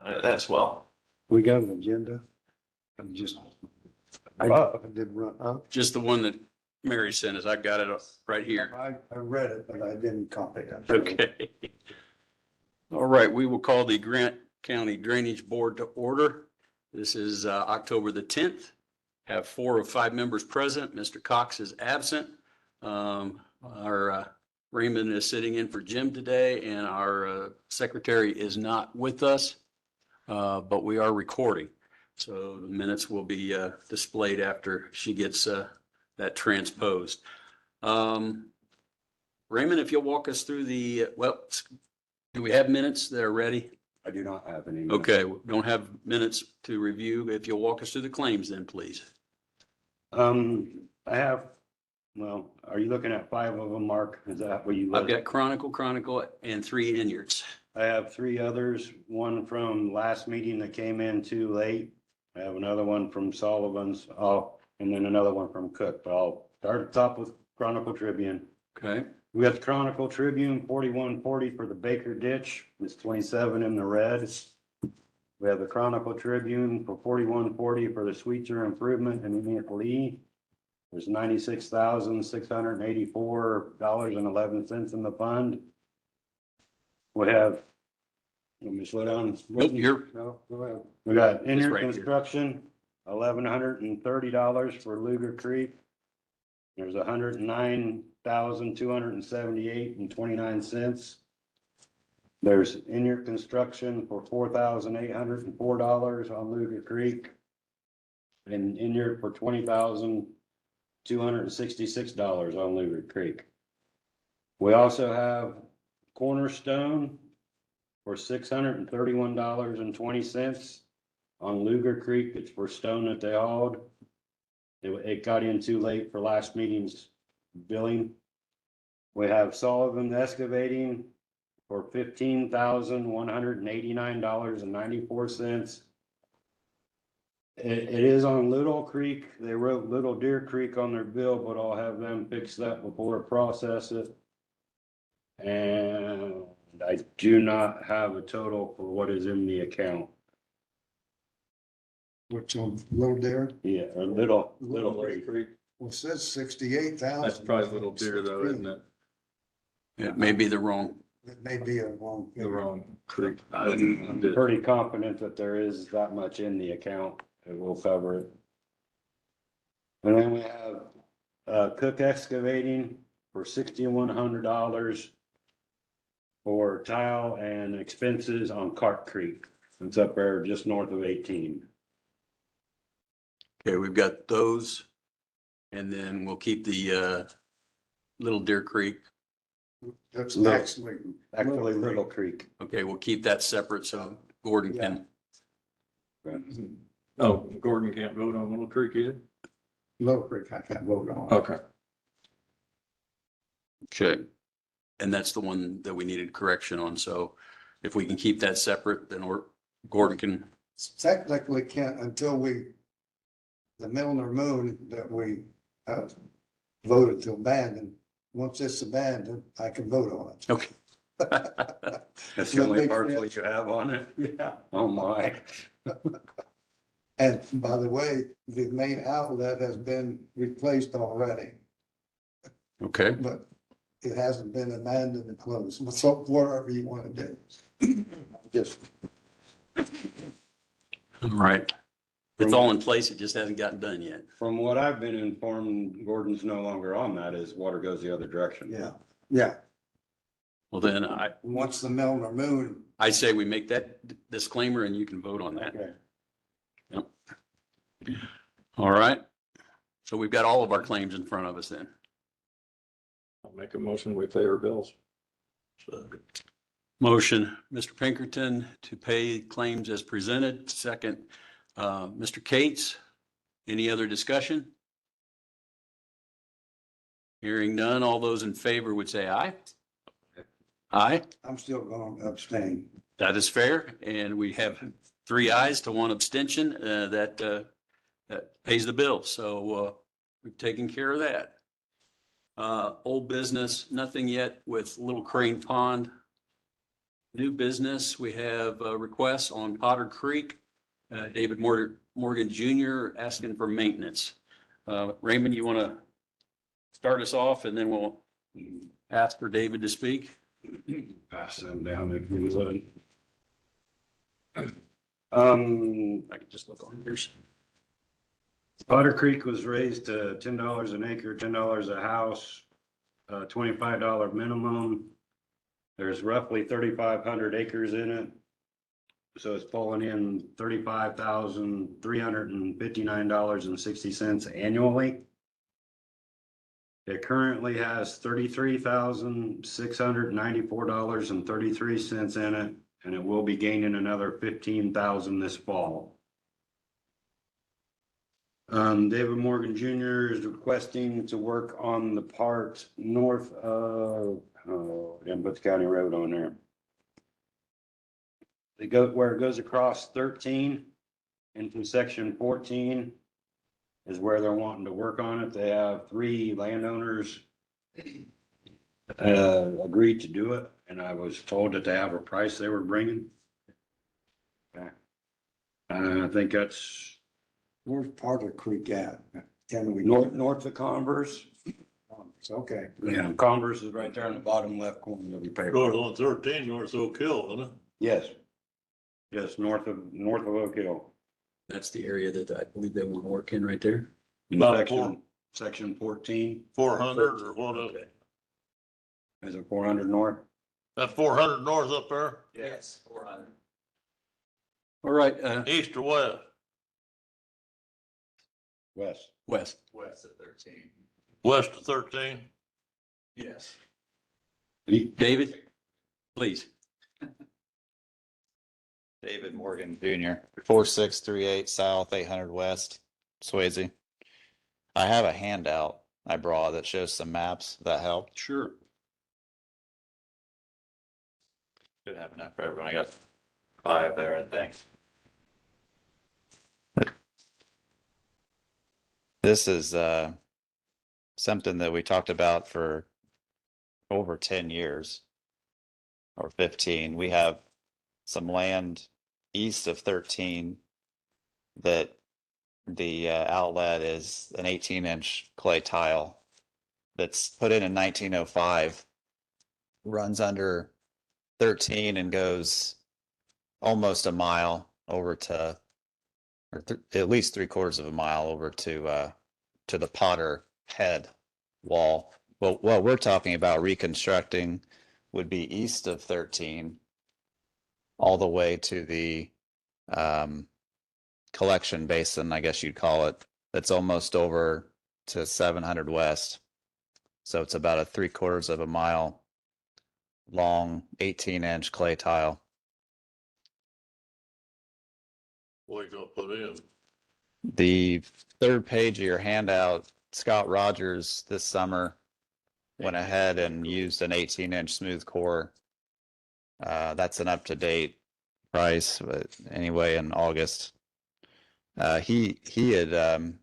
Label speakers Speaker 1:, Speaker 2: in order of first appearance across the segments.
Speaker 1: as well.
Speaker 2: We got an agenda. I'm just, I did run up.
Speaker 3: Just the one that Mary sent us. I got it right here.
Speaker 2: I read it, but I didn't copy it.
Speaker 3: Okay. All right, we will call the Grant County Drainage Board to order. This is October the 10th. Have 4 of 5 members present. Mr. Cox is absent. Our Raymond is sitting in for Jim today, and our secretary is not with us, but we are recording. So the minutes will be displayed after she gets that transposed. Raymond, if you'll walk us through the, well, do we have minutes that are ready?
Speaker 4: I do not have any.
Speaker 3: Okay, we don't have minutes to review. If you'll walk us through the claims then, please.
Speaker 4: I have, well, are you looking at 5 of them, Mark? Is that what you?
Speaker 3: I've got Chronicle, and 3 Inyards.
Speaker 4: I have 3 others, one from last meeting that came in too late. I have another one from Sullivan's, and then another one from Cook, but I'll start at the top with Chronicle Tribune.
Speaker 3: Okay,
Speaker 4: We got the Chronicle Tribune, 4140 for the Baker Ditch, it's 27 in the red. We have the Chronicle Tribune for 4140 for the Sweetser Improvement in Enid Lee. There's $96,684.11 in the fund. We have, let me slow down.
Speaker 3: Nope, you're,
Speaker 2: No, go ahead.
Speaker 4: We got
Speaker 3: It's
Speaker 4: Inner
Speaker 3: right here.
Speaker 4: Construction, $1,130 for Luger Creek. There's $109,278.29. There's Inner Construction for $4,804 on Luger Creek. And Inner for $20,266 on Luger Creek. We also have Cornerstone for $631.20 on Luger Creek. It's for stone that they hauled. It got in too late for last meeting's billing. We have Sullivan Excavating for $15,189.94. It is on Little Creek. They wrote Little Deer Creek on their bill, but I'll have them fix that before I process it. And I do not have a total for what is in the account.
Speaker 2: What's on Little Deer?
Speaker 4: Yeah, a Little Creek.
Speaker 2: Well, it says 68,000.
Speaker 1: That's probably Little Deer though, isn't it?
Speaker 3: it may be the wrong.
Speaker 2: It may be a wrong.
Speaker 1: The wrong creek.
Speaker 4: I'm pretty confident that there is that much in the account. It will cover it. And then we have Cook Excavating for $6,100 for tile and expenses on Cart Creek. It's up there just north of 18.
Speaker 3: Okay, we've got those. And then we'll keep the Little Deer Creek.
Speaker 2: That's
Speaker 4: Little-
Speaker 2: actually.
Speaker 4: Actually, Little Creek.
Speaker 3: Okay, we'll keep that separate so Gordon can.
Speaker 1: Oh, Gordon can't vote on Little Creek either?
Speaker 2: Little Creek, I can't vote on.
Speaker 1: Okay.
Speaker 3: Okay. And that's the one that we needed correction on. So if we can keep that separate, then Gordon can,
Speaker 2: Technically can't until the Milner Moon that we voted to abandon. Once it's abandoned, I can vote on it.
Speaker 3: okay.
Speaker 4: That's the only parcel you have on it?
Speaker 2: Yeah.
Speaker 4: Oh, my.
Speaker 2: And by the way, the main outlet has been replaced already,
Speaker 3: Okay.
Speaker 2: but it hasn't been abandoned and closed, so whatever you want to do. Just,
Speaker 3: All right. It's all in place. It just hasn't gotten done yet.
Speaker 4: From what I've been informed, Gordon's no longer on that, as water goes the other direction.
Speaker 2: yeah.
Speaker 3: Well, then
Speaker 2: Once the Milner Moon,
Speaker 3: I say we make that disclaimer and you can vote on that.
Speaker 2: okay,
Speaker 3: All right. So we've got all of our claims in front of us then.
Speaker 1: I'll make a motion, we pay our bills.
Speaker 3: Motion, Mr. Pinkerton to pay claims as presented. Second, Mr. Cates. Any other discussion? Hearing none, all those in favor would say aye. Aye,
Speaker 2: I'm still going to abstain.
Speaker 3: that is fair. And we have 3 ayes to 1 abstention that pays the bill. So we've taken care of that. Old business, nothing yet with Little Crane Pond. New business, we have a request on Potter Creek. David Morgan Jr. asking for maintenance. Raymond, you want to start us off and then we'll ask for David to speak?
Speaker 4: Pass them down if you would.
Speaker 3: I can just look on yours.
Speaker 4: Otter Creek was raised to $10 an acre, $10 a house, $25 minimum. There's roughly 3,500 acres in it. So it's pulling in $35,359.60 annually. It currently has $33,694.33 in it, and it will be gaining another 15,000 this fall. David Morgan Jr. is requesting to work on the part north of, didn't put the county road on there. They go where it goes across 13 into section 14 is where they're wanting to work on it. They have 3 landowners agreed to do it, and I was told that they have a price they were bringing. Okay. I think that's
Speaker 2: Where's Potter Creek at? Can we?
Speaker 4: north of Converse.
Speaker 2: Okay.
Speaker 4: Yeah, Converse is right there in the bottom left corner of your paper.
Speaker 5: North on 13, north of Oak Hill, isn't it?
Speaker 4: Yes. Yes, north of Oak Hill.
Speaker 3: That's the area that I believe they want to work in right there.
Speaker 5: About
Speaker 4: Section 14,
Speaker 5: 400 or what?
Speaker 3: Okay.
Speaker 4: is it 400 north?
Speaker 5: That 400 north up there,
Speaker 3: Yes, 400. All right,
Speaker 5: east or west?
Speaker 4: West.
Speaker 3: west.
Speaker 1: West of 13.
Speaker 5: West of 13?
Speaker 1: Yes.
Speaker 3: David, please.
Speaker 6: David Morgan Jr., 4638 South, 800 West, Swayze. I have a handout I brought that shows some maps that help.
Speaker 3: Sure.
Speaker 6: Should have enough for everyone. I got 5 there, I think. This is something that we talked about for over 10 years or 15. We have some land east of 13 that the outlet is an 18-inch clay tile that's put in 1905, runs under 13 and goes almost a mile over to, or at least 3/4 of a mile over to the Potter head wall. Well, what we're talking about reconstructing would be east of 13 all the way to the collection basin, I guess you'd call it. That's almost over to 700 West. So it's about a 3/4 of a mile long, 18-inch clay tile.
Speaker 5: What you gonna put in?
Speaker 6: The third page of your handout, Scott Rogers this summer went ahead and used an 18-inch smooth core. That's an up-to-date price, but anyway, in August. He had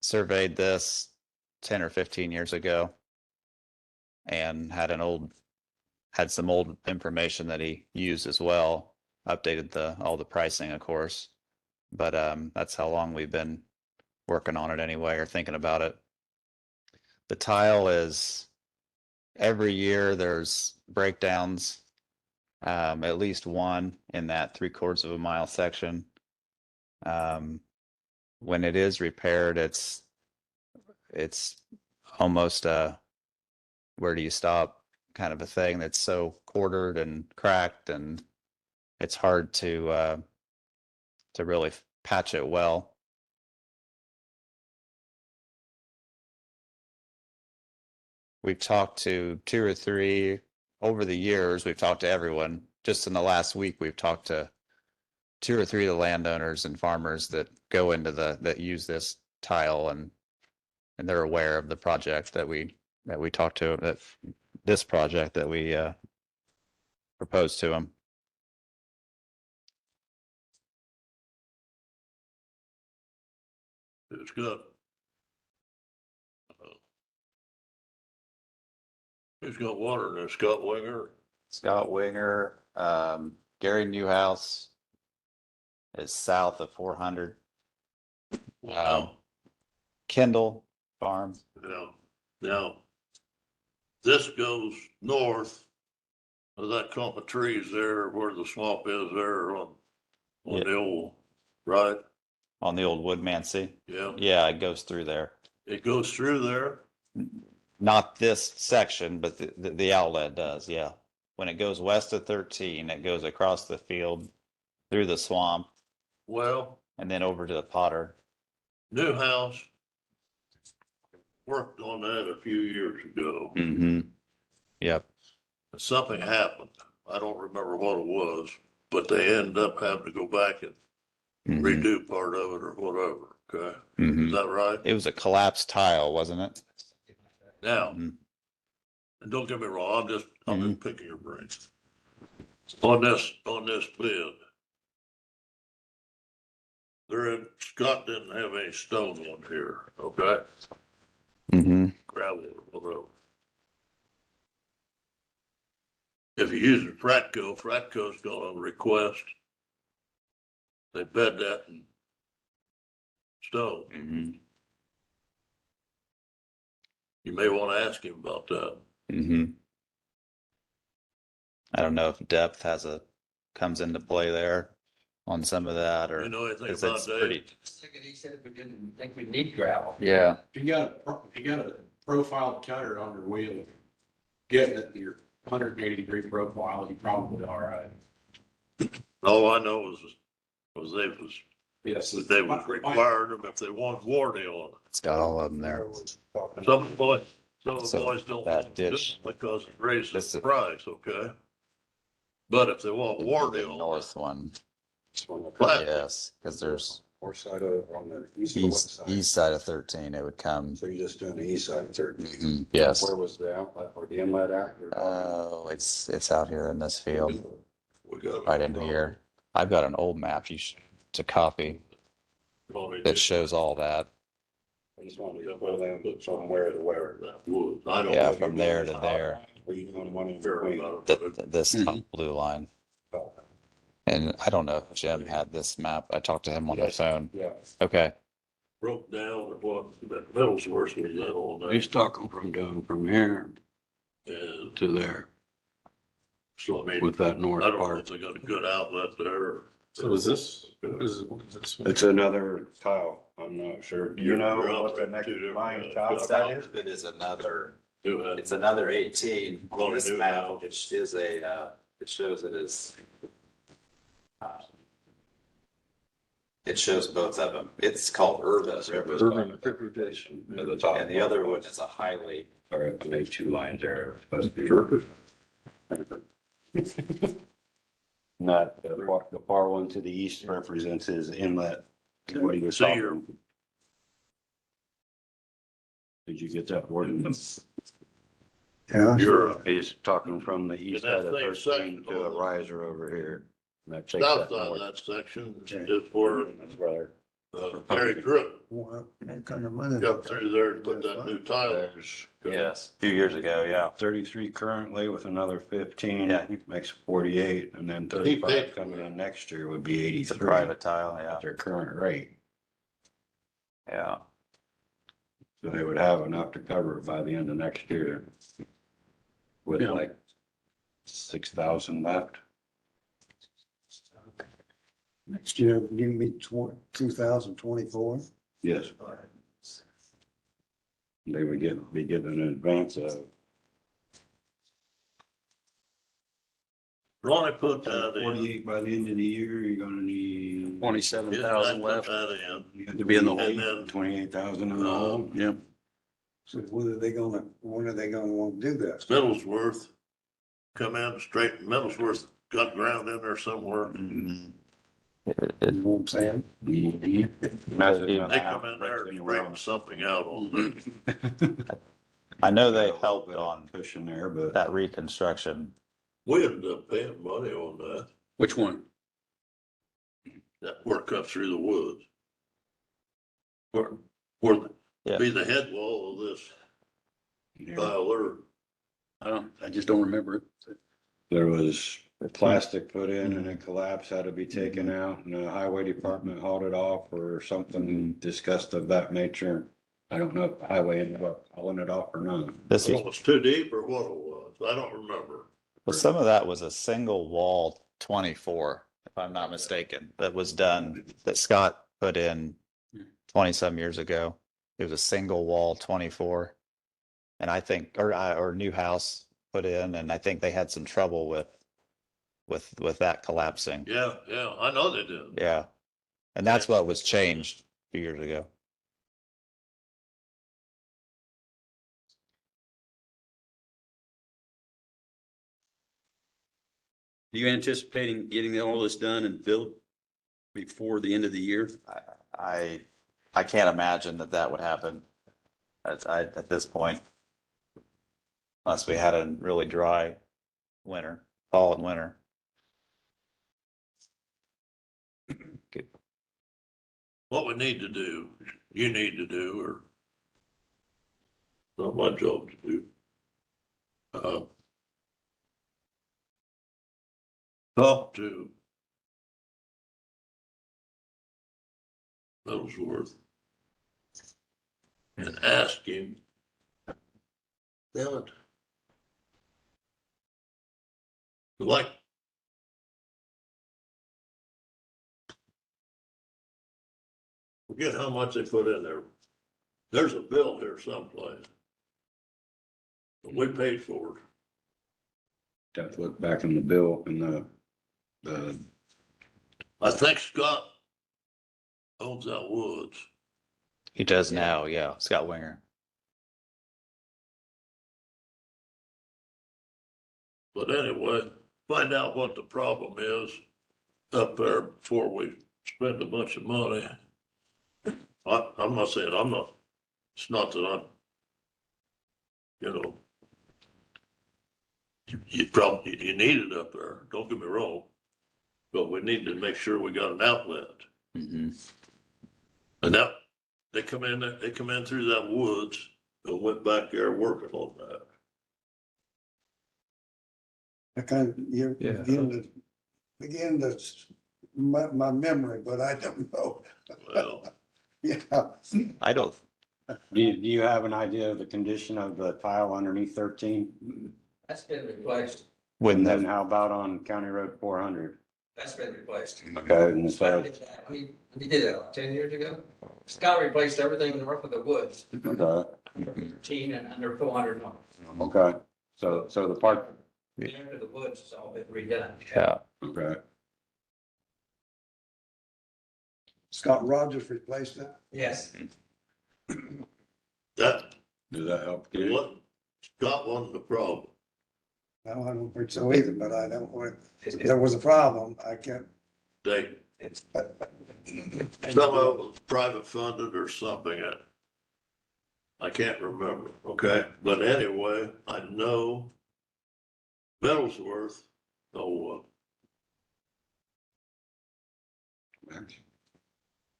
Speaker 6: surveyed this 10 or 15 years ago and had some old information that he used as well, updated all the pricing, of course. But that's how long we've been working on it anyway, or thinking about it. The tile is, every year there's breakdowns, at least one in that 3/4 of a mile section. When it is repaired, it's almost a where do you stop kind of a thing that's so quartered and cracked, and it's hard to really patch it well. We've talked to 2 or 3 over the years. We've talked to everyone. Just in the last week, we've talked to 2 or 3 of the landowners and farmers that go into that use this tile, and they're aware of the project that we talked to, that this project that we proposed to them.
Speaker 5: It's got. Who's got water in there? Scott Winger?
Speaker 6: Scott Winger, Gary Newhouse is south of 400.
Speaker 5: Wow.
Speaker 6: Kendall Farm.
Speaker 5: Now, this goes north of that clump of trees there where the swamp is there on
Speaker 6: Yeah.
Speaker 5: the old, right?
Speaker 6: On the old Woodmansee.
Speaker 5: Yeah,
Speaker 6: Yeah, it goes through there.
Speaker 5: it goes through there.
Speaker 6: Not this section, but the outlet does, yeah. When it goes west of 13, it goes across the field, through the swamp,
Speaker 5: Well,
Speaker 6: and then over to the Potter.
Speaker 5: Newhouse worked on that a few years ago.
Speaker 6: Mm-hmm. Yep.
Speaker 5: Something happened. I don't remember what it was, but they ended up having to go back and
Speaker 6: Mhm.
Speaker 5: redo part of it or whatever, okay?
Speaker 6: Mhm.
Speaker 5: Is that right?
Speaker 6: It was a collapsed tile, wasn't it?
Speaker 5: Now,
Speaker 6: Mhm.
Speaker 5: and don't get me wrong, I'm just picking your brains. On this bid. Scott didn't have any stone on here, okay?
Speaker 6: Mm-hmm.
Speaker 5: Gravel or whatever. If you use Fratco's gonna request. They bed that in stone.
Speaker 6: Mm-hmm.
Speaker 5: You may wanna ask him about that.
Speaker 6: Mm-hmm. I don't know if depth comes into play there on some of that, or
Speaker 5: You know anything
Speaker 6: 'cause
Speaker 5: about
Speaker 6: it's
Speaker 5: Dave?
Speaker 6: pretty.
Speaker 7: He said we didn't think we need gravel.
Speaker 6: Yeah.
Speaker 1: If you got, a profile cutter on your wheel, getting it to your 180-degree profile, you probably all right.
Speaker 5: All I know was
Speaker 1: Yes.
Speaker 5: they was requiring them if they want warranty on it.
Speaker 6: It's got all of them there.
Speaker 5: Some of the boys don't
Speaker 6: So
Speaker 5: want
Speaker 6: that
Speaker 5: to do
Speaker 6: ditch-
Speaker 5: it because it raises
Speaker 6: This
Speaker 5: the
Speaker 6: is-
Speaker 5: price, okay? But if they want warranty
Speaker 6: The
Speaker 5: on
Speaker 6: north one,
Speaker 5: it, plastic,
Speaker 6: yes, because there's
Speaker 2: North side of, on the east or west
Speaker 6: east
Speaker 2: side.
Speaker 6: side of 13, it would come.
Speaker 2: So you're just doing the east side of 13.
Speaker 6: Mhm. Yes.
Speaker 2: Where was the outlet or the inlet at?
Speaker 6: Oh, it's out here in this field,
Speaker 5: we got.
Speaker 6: right in here. I've got an old map to copy that shows all that.
Speaker 2: I just wanted to put them from where to where.
Speaker 5: That wood. I don't
Speaker 6: Yeah,
Speaker 5: know if
Speaker 6: from
Speaker 5: you're
Speaker 6: there
Speaker 5: going
Speaker 6: to there.
Speaker 2: Were you doing one in
Speaker 5: Fair
Speaker 2: between?
Speaker 5: about it.
Speaker 6: This top blue line. And I don't know if Jim had this map. I talked to him on the phone.
Speaker 2: Yeah.
Speaker 6: Okay.
Speaker 5: Broke down or what, that metal's worse than that on there.
Speaker 4: He's talking from down from here
Speaker 5: And
Speaker 4: to there
Speaker 5: so I mean,
Speaker 4: with that
Speaker 5: I
Speaker 4: north
Speaker 5: don't know
Speaker 4: part.
Speaker 5: if they got a good outlet there.
Speaker 1: So is this, what is this?
Speaker 4: It's another tile. I'm not sure. Do you know
Speaker 5: You're
Speaker 4: what the
Speaker 5: out
Speaker 4: next
Speaker 5: there, too,
Speaker 4: line
Speaker 5: different,
Speaker 4: tile that is?
Speaker 6: It is another,
Speaker 5: Do that.
Speaker 6: it's another 18.
Speaker 5: On this map,
Speaker 6: it is it shows it as. It shows both of them. It's called urban.
Speaker 1: Urban interpretation.
Speaker 4: At the top.
Speaker 6: And the other one is a highly.
Speaker 4: All right, I made two lines there. Supposed to be. Not, the far one to the east represents his inlet. What he was
Speaker 5: See your-
Speaker 4: talking. Did you get that word?
Speaker 2: Yeah.
Speaker 5: You're
Speaker 4: He's talking from the east
Speaker 5: that
Speaker 4: side of
Speaker 5: same
Speaker 4: 13
Speaker 5: section
Speaker 4: to a
Speaker 5: on the-
Speaker 4: riser over here. And that takes
Speaker 5: south
Speaker 4: that
Speaker 5: side of
Speaker 4: north.
Speaker 5: that section is where,
Speaker 4: That's where
Speaker 5: Gary Crook
Speaker 2: What kind of money?
Speaker 5: got through there to put that new tile in.
Speaker 4: there's
Speaker 6: Yes, a few years ago, yeah.
Speaker 4: 33 currently with another 15,
Speaker 6: Yeah.
Speaker 4: makes 48, and then
Speaker 5: He
Speaker 4: 35
Speaker 5: paid-
Speaker 4: coming in next year would be
Speaker 6: It's a
Speaker 4: 83
Speaker 6: private tile, yeah,
Speaker 4: at their current rate.
Speaker 6: yeah.
Speaker 4: So they would have enough to cover it by the end of next year. With
Speaker 5: Yeah.
Speaker 4: like 6,000 left.
Speaker 2: Next year, give me 2024.
Speaker 4: Yes. They would be given an advance of
Speaker 5: Ronnie put that in.
Speaker 4: 48 by the end of the year, you're gonna need.
Speaker 3: 27,000
Speaker 5: Put
Speaker 3: left.
Speaker 5: that in.
Speaker 4: You have
Speaker 3: To be in the hole.
Speaker 5: And then,
Speaker 4: 28,000 in the hole.
Speaker 3: Yep.
Speaker 2: So when are they gonna want to do that?
Speaker 5: Middlesworth come in straight, Middlesworth got ground in there somewhere.
Speaker 6: Mhm.
Speaker 2: You know what I'm saying?
Speaker 5: They come in there and straighten something out on there.
Speaker 6: I know they helped on
Speaker 4: Pushing there, but.
Speaker 6: that reconstruction.
Speaker 5: We ended up paying money on that,
Speaker 3: Which one?
Speaker 5: that work cut through the woods. Where
Speaker 6: Yeah.
Speaker 5: be the head wall of this
Speaker 4: Yeah.
Speaker 5: tile there.
Speaker 3: I just don't remember it.
Speaker 4: There was the plastic put in and it collapsed, had to be taken out, and the highway department hauled it off or something discussed of that nature. I don't know if the highway ended up hauling it off or not.
Speaker 6: This
Speaker 5: It
Speaker 6: was,
Speaker 5: was too deep or what it was, I don't remember.
Speaker 6: well, some of that was a single wall 24, if I'm not mistaken, that was done, that Scott put in 20 some years ago. It was a single wall 24. And I think, or new house put in, and I think they had some trouble with that collapsing.
Speaker 5: Yeah, I know they did.
Speaker 6: Yeah. And that's what was changed a few years ago.
Speaker 3: Are you anticipating getting all this done and built before the end of the year?
Speaker 6: I can't imagine that would happen at this point. Unless we had a really dry winter, fall and winter.
Speaker 5: What we need to do, you need to do, or not my job to do. Talk to Ellsworth and ask him. Damn it. Like. Forget how much they put in there. There's a bill here someplace. We paid for it.
Speaker 4: Have to look back in the bill and the,
Speaker 5: I think Scott owns that woods.
Speaker 6: He does now, yeah, Scott Winger.
Speaker 5: But anyway, find out what the problem is up there before we spend a bunch of money. I'm not saying it's not that I'm, you need it up there, don't get me wrong. But we need to make sure we got an outlet.
Speaker 6: Mhm.
Speaker 5: And that, they come in through that woods and went back there working on that.
Speaker 2: I kind of, you're
Speaker 3: Yeah.
Speaker 2: begin to, my memory, but I don't know.
Speaker 5: Well,
Speaker 2: Yeah,
Speaker 6: I don't,
Speaker 4: do you have an idea of the condition of the tile underneath 13?
Speaker 7: That's been replaced.
Speaker 6: when
Speaker 4: And then
Speaker 6: the,
Speaker 4: how about on County Road 400?
Speaker 7: That's been replaced.
Speaker 4: Okay, and so,
Speaker 7: He did that like 10 years ago. Scott replaced everything north of the woods,
Speaker 4: okay,
Speaker 7: 13 and under 400 north.
Speaker 4: okay, so the part,
Speaker 7: After the woods has all been redone.
Speaker 6: yeah,
Speaker 4: okay,
Speaker 2: Scott Rogers replaced it.
Speaker 7: Yes.
Speaker 5: that,
Speaker 4: does that help? you?
Speaker 5: what, Scott wasn't the problem.
Speaker 2: No, I don't think so either, but I don't, if there was a problem, I can't.
Speaker 5: They, some of it was private funded or something. I can't remember, okay? But anyway, I know Meadowsworth,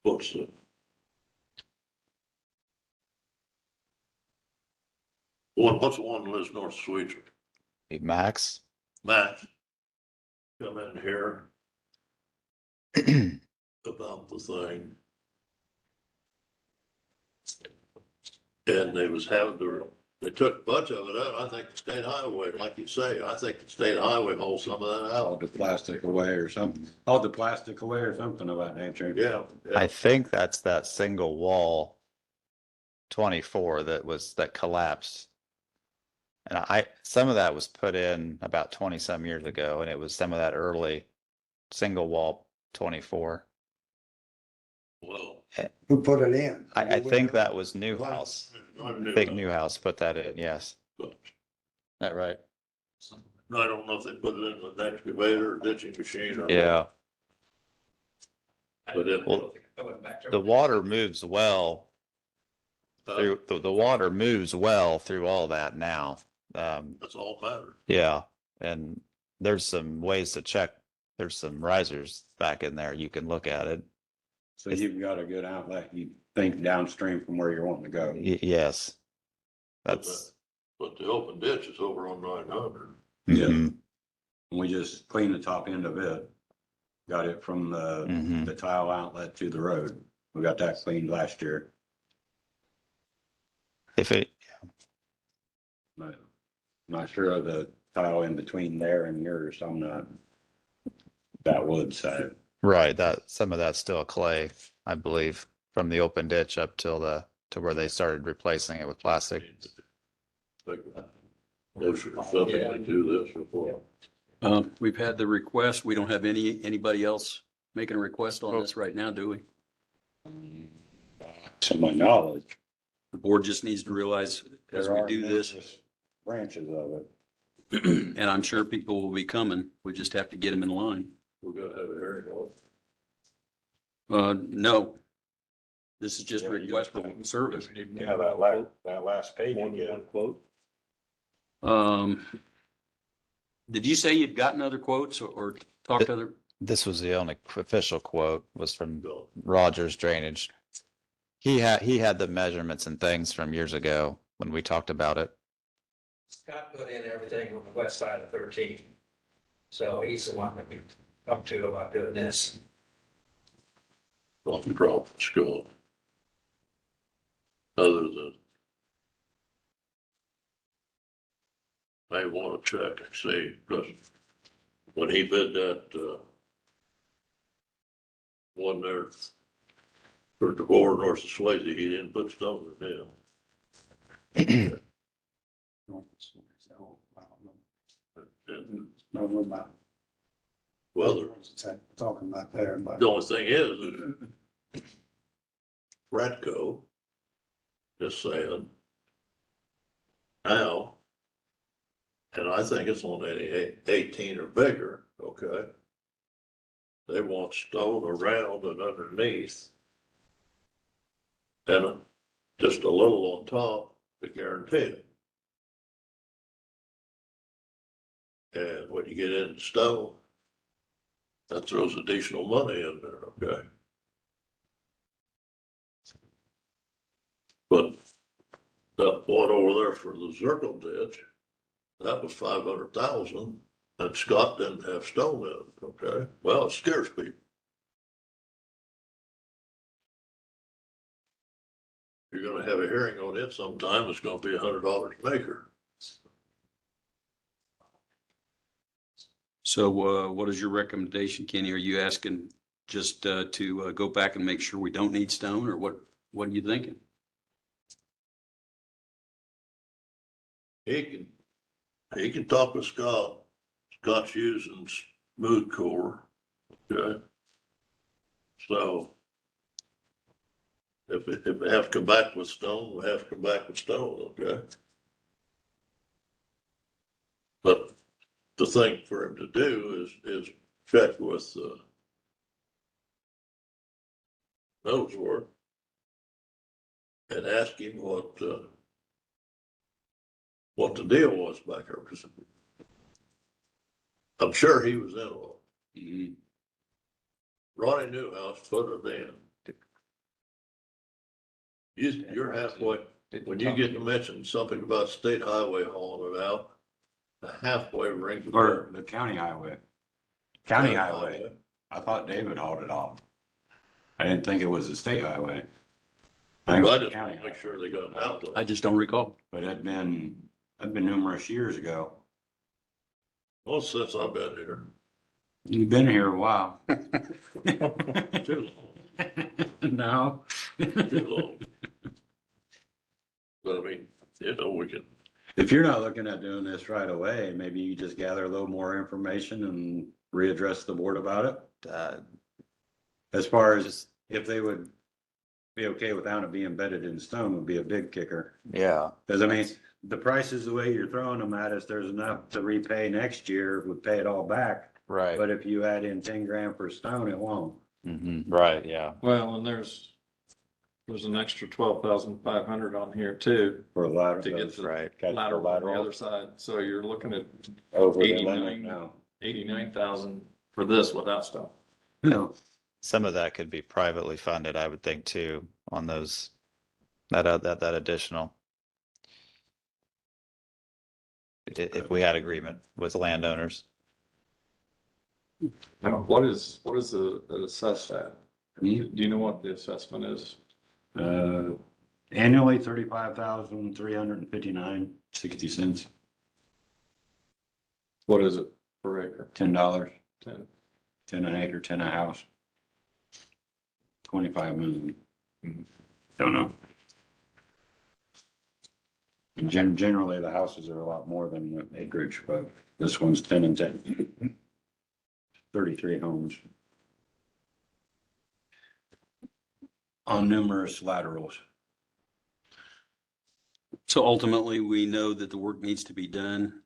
Speaker 5: what's the? What's the one that lives north of Sweeter?
Speaker 6: Max.
Speaker 5: Matt, come in here about the thing. And they was having they took a bunch of it out. I think the state highway, like you say, I think the state highway holds some of that
Speaker 4: Hauled
Speaker 5: out.
Speaker 4: the plastic away or something, hauled the plastic away or something of that nature.
Speaker 5: Yeah.
Speaker 6: I think that's that single wall 24 that collapsed. And some of that was put in about 20 some years ago, and it was some of that early single wall 24.
Speaker 5: Well.
Speaker 2: Who put it in?
Speaker 6: I think that was Newhouse.
Speaker 5: I
Speaker 6: I think Newhouse put that in, yes.
Speaker 5: But
Speaker 6: That right?
Speaker 5: I don't know if they put it in with an excavator or ditching machine or.
Speaker 6: Yeah.
Speaker 5: But it,
Speaker 6: Well, the water moves well through, the water moves well through all that now.
Speaker 5: that's all matters.
Speaker 6: Yeah, and there's some ways to check. There's some risers back in there. You can look at it.
Speaker 4: So you've got a good outlet, you think downstream from where you're wanting to go.
Speaker 6: Yes. That's,
Speaker 5: But the open ditch is over on 900.
Speaker 4: Yeah.
Speaker 6: mhm.
Speaker 4: We just cleaned the top end of it. Got it from
Speaker 6: Mhm.
Speaker 4: the tile outlet to the road. We got that cleaned last year.
Speaker 6: If it,
Speaker 4: But not sure of the tile in between there and yours. I'm not that wood side.
Speaker 6: right, that, some of that's still clay, I believe, from the open ditch up till to where they started replacing it with plastic.
Speaker 5: There's something to do this before.
Speaker 3: We've had the request. We don't have anybody else making a request on this right now, do we?
Speaker 4: To my knowledge,
Speaker 3: The board just needs to realize as
Speaker 4: there
Speaker 3: we
Speaker 4: are
Speaker 3: do this,
Speaker 4: numerous branches of it.
Speaker 3: and I'm sure people will be coming, we just have to get them in line.
Speaker 5: We're gonna have a hearing on
Speaker 3: No. This is just a request for service.
Speaker 4: Yeah, that last page again.
Speaker 5: quote.
Speaker 3: Did you say you'd gotten other quotes or talked to other?
Speaker 6: This was the only official quote, was from Rogers Drainage. He had the measurements and things from years ago when we talked about it.
Speaker 7: Scott put in everything on the west side of 13. So he's the one that we talked to about doing this.
Speaker 5: Nothing wrong with school. Other than I want to check and see, because when he bid that, one there for DeVore north of Swayze, he didn't put stone in there. And, well,
Speaker 2: Talking about there, but.
Speaker 5: the only thing is Radco is saying now, and I think it's on any 18 or bigger, okay? They want stone around and underneath. And just a little on top to guarantee it. And when you get into stone, that throws additional money in there, okay? But that one over there for the Zirkle ditch, that was 500,000, and Scott didn't have stone in it, okay? Well, it scares people. You're gonna have a hearing on it sometime, it's gonna be $100 an acre.
Speaker 3: So what is your recommendation, Kenny? Are you asking just to go back and make sure we don't need stone, or what are you thinking?
Speaker 5: He can talk with Scott. Scott's using smooth core, okay? So if we have to come back with stone, we have to come back with stone, okay? But the thing for him to do is check with Ellsworth and ask him what the deal was back there, because I'm sure he was in on it.
Speaker 3: Mhm.
Speaker 5: Ronnie Newhouse put it in. You're halfway, when you get to mention something about state highway hauling it out, the halfway ring.
Speaker 4: Or the county highway. County highway. I thought David hauled it off. I didn't think it was a state highway. I think it was
Speaker 5: I
Speaker 4: a
Speaker 5: just
Speaker 4: county
Speaker 5: want to make
Speaker 4: highway.
Speaker 5: sure they got an outlet.
Speaker 3: I just don't recall.
Speaker 4: But that'd been numerous years ago.
Speaker 5: Well, since I've been here.
Speaker 4: You've been here a while.
Speaker 5: Too
Speaker 3: No.
Speaker 5: long, too long. But I mean, we can,
Speaker 4: If you're not looking at doing this right away, maybe you just gather a little more information and readdress the board about it. As far as if they would be okay without it being bedded in stone would be a big kicker.
Speaker 6: Yeah.
Speaker 4: Cause I mean, the prices, the way you're throwing them at us, there's enough to repay next year, would pay it all back.
Speaker 6: Right.
Speaker 4: But if you add in 10 grand per stone, it won't.
Speaker 6: Right, yeah.
Speaker 8: Well, and there's an extra 12,500 on here too,
Speaker 4: For a lot of
Speaker 8: to get
Speaker 4: those.
Speaker 8: the
Speaker 6: Right.
Speaker 8: lateral on the other side. So you're looking at
Speaker 4: Over the limit
Speaker 8: 89.
Speaker 4: now.
Speaker 8: 89,000 for this without stuff.
Speaker 4: No.
Speaker 6: Some of that could be privately funded, I would think too, on those, that additional. If we had agreement with landowners.
Speaker 8: Now, what is the assessed at?
Speaker 4: Hmm?
Speaker 8: Do you know what the assessment is?
Speaker 4: Annually, 35,359.60.
Speaker 8: What is it per acre?
Speaker 4: $10,
Speaker 8: 10.
Speaker 4: 10 an acre, 10 a house. 25 million. Don't know. Generally, the houses are a lot more than the acreage, but this one's 10 and 10. 33 homes. On numerous laterals.
Speaker 3: So ultimately, we know that the work needs to be done.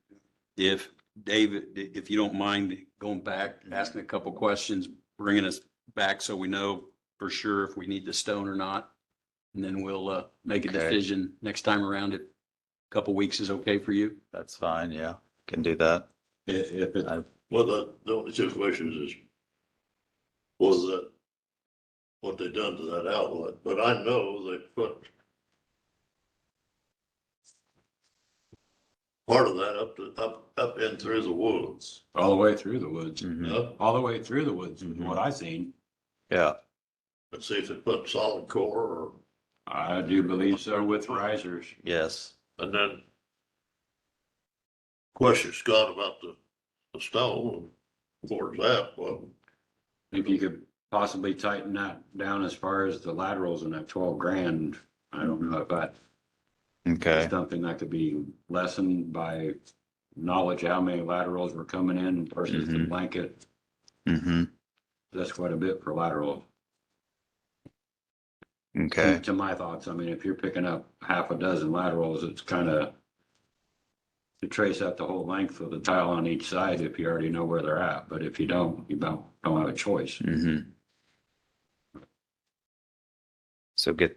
Speaker 3: If David, if you don't mind going back, asking a couple questions, bringing us back so we know for sure if we need the stone or not. And then we'll make a
Speaker 6: Okay.
Speaker 3: decision next time around. It, couple weeks is okay for you?
Speaker 6: That's fine. Yeah, can do that.
Speaker 4: If it,
Speaker 5: Well, the only two questions is, was that what they done to that outlet? But I know they put part of that up in through the woods.
Speaker 4: all the way through the woods,
Speaker 6: Mhm.
Speaker 5: Up
Speaker 4: all the way through the woods, is
Speaker 6: Mhm.
Speaker 4: what I seen.
Speaker 6: Yeah,
Speaker 5: and see if they put solid core or,
Speaker 4: I do believe so with risers.
Speaker 6: yes.
Speaker 5: and then question Scott about the stone. Towards that, well,
Speaker 4: If you could possibly tighten that down as far as the laterals in that 12 grand, I don't know if that
Speaker 6: Okay.
Speaker 4: is something that could be lessened by knowledge how many laterals were coming in versus the
Speaker 6: Mhm.
Speaker 4: blanket.
Speaker 6: Mm-hmm.
Speaker 4: That's quite a bit for lateral.
Speaker 6: Okay.
Speaker 4: To my thoughts, I mean, if you're picking up half a dozen laterals, it's kind of to trace out the whole length of the tile on each side if you already know where they're at. But if you don't, you don't have a choice.
Speaker 6: Mm-hmm. So get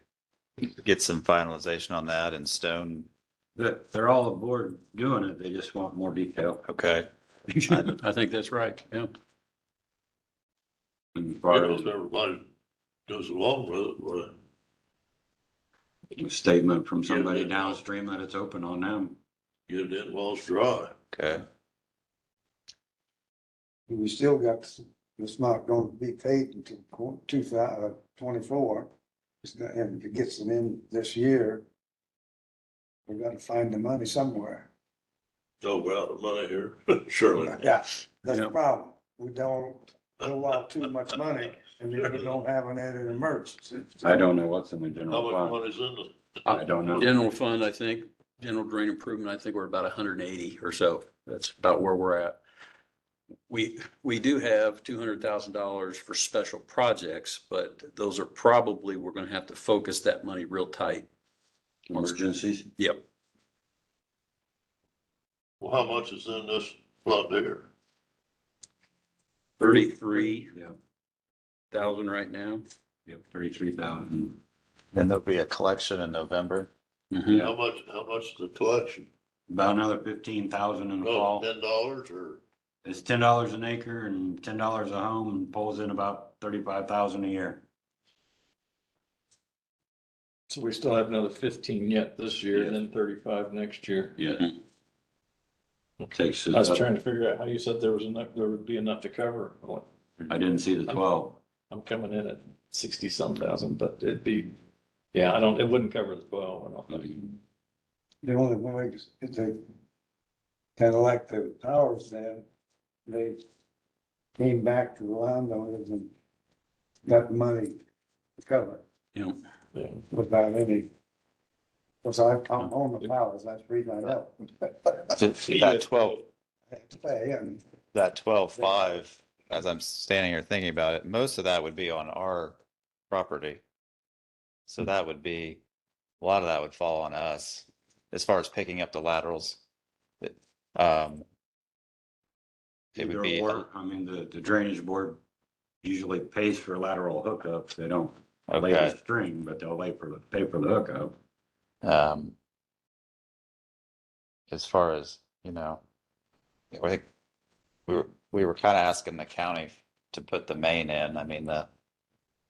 Speaker 6: some finalization on that and stone.
Speaker 4: They're all aboard doing it. They just want more detail.
Speaker 6: Okay.
Speaker 3: I think that's right. Yeah.
Speaker 4: And as far as
Speaker 5: if everybody goes along with it, well,
Speaker 4: a statement from somebody downstream that it's open on them.
Speaker 5: get it in while it's dry.
Speaker 6: Okay.
Speaker 2: We still got, it's not going to be paid until 2024. And if it gets them in this year, we gotta find the money somewhere.
Speaker 5: Oh, we're out of money here, surely.
Speaker 2: Yeah, that's
Speaker 3: Yeah.
Speaker 2: the problem. We don't go out too much money and then we don't have an added emergency.
Speaker 4: I don't know what's in the
Speaker 5: How
Speaker 4: general
Speaker 5: much
Speaker 4: fund.
Speaker 5: money's in the?
Speaker 4: I don't know.
Speaker 3: General fund, I think, general drain improvement, I think we're about 180 or so. That's about where we're at. We do have $200,000 for special projects, but those are probably, we're gonna have to focus that money real tight.
Speaker 4: Emergencies.
Speaker 3: Yep.
Speaker 5: Well, how much is in this flood here?
Speaker 3: 33,000
Speaker 4: Yeah,
Speaker 3: right now.
Speaker 4: yep, 33,000.
Speaker 6: Then there'll be a collection in November.
Speaker 3: Mhm.
Speaker 5: How much is the collection?
Speaker 4: About another 15,000 in the
Speaker 5: Oh,
Speaker 4: fall.
Speaker 5: $10 or?
Speaker 4: It's $10 an acre and $10 a home and pulls in about 35,000 a year.
Speaker 8: So we still have another 15 yet this year and then 35 next year.
Speaker 4: Yeah.
Speaker 3: Mhm.
Speaker 4: Takes
Speaker 8: I
Speaker 4: it
Speaker 8: was
Speaker 4: up.
Speaker 8: trying to figure out how you said there was enough, there would be enough to cover.
Speaker 4: I didn't see the 12.
Speaker 8: I'm coming in at 60 some thousand, but it'd be, yeah, I don't, it wouldn't cover the 12. I don't think.
Speaker 2: The only way is they kind of like the towers then, they came back to the landowners and got the money to cover it
Speaker 3: Yeah.
Speaker 8: Yeah.
Speaker 2: without any. Cause I'm on the towers, that's the reason I know.
Speaker 6: That 12,
Speaker 2: I have to pay, and
Speaker 6: that 12.5, as I'm standing here thinking about it, most of that would be on our property. So that would be, a lot of that would fall on us as far as picking up the laterals. It It would be,
Speaker 4: Either or. I mean, the drainage board usually pays for lateral hookups. They don't lay
Speaker 6: okay.
Speaker 4: the string, but they'll pay for the hookup.
Speaker 6: Um, as far as, I think we were kind of asking the county to put the main in. I mean, the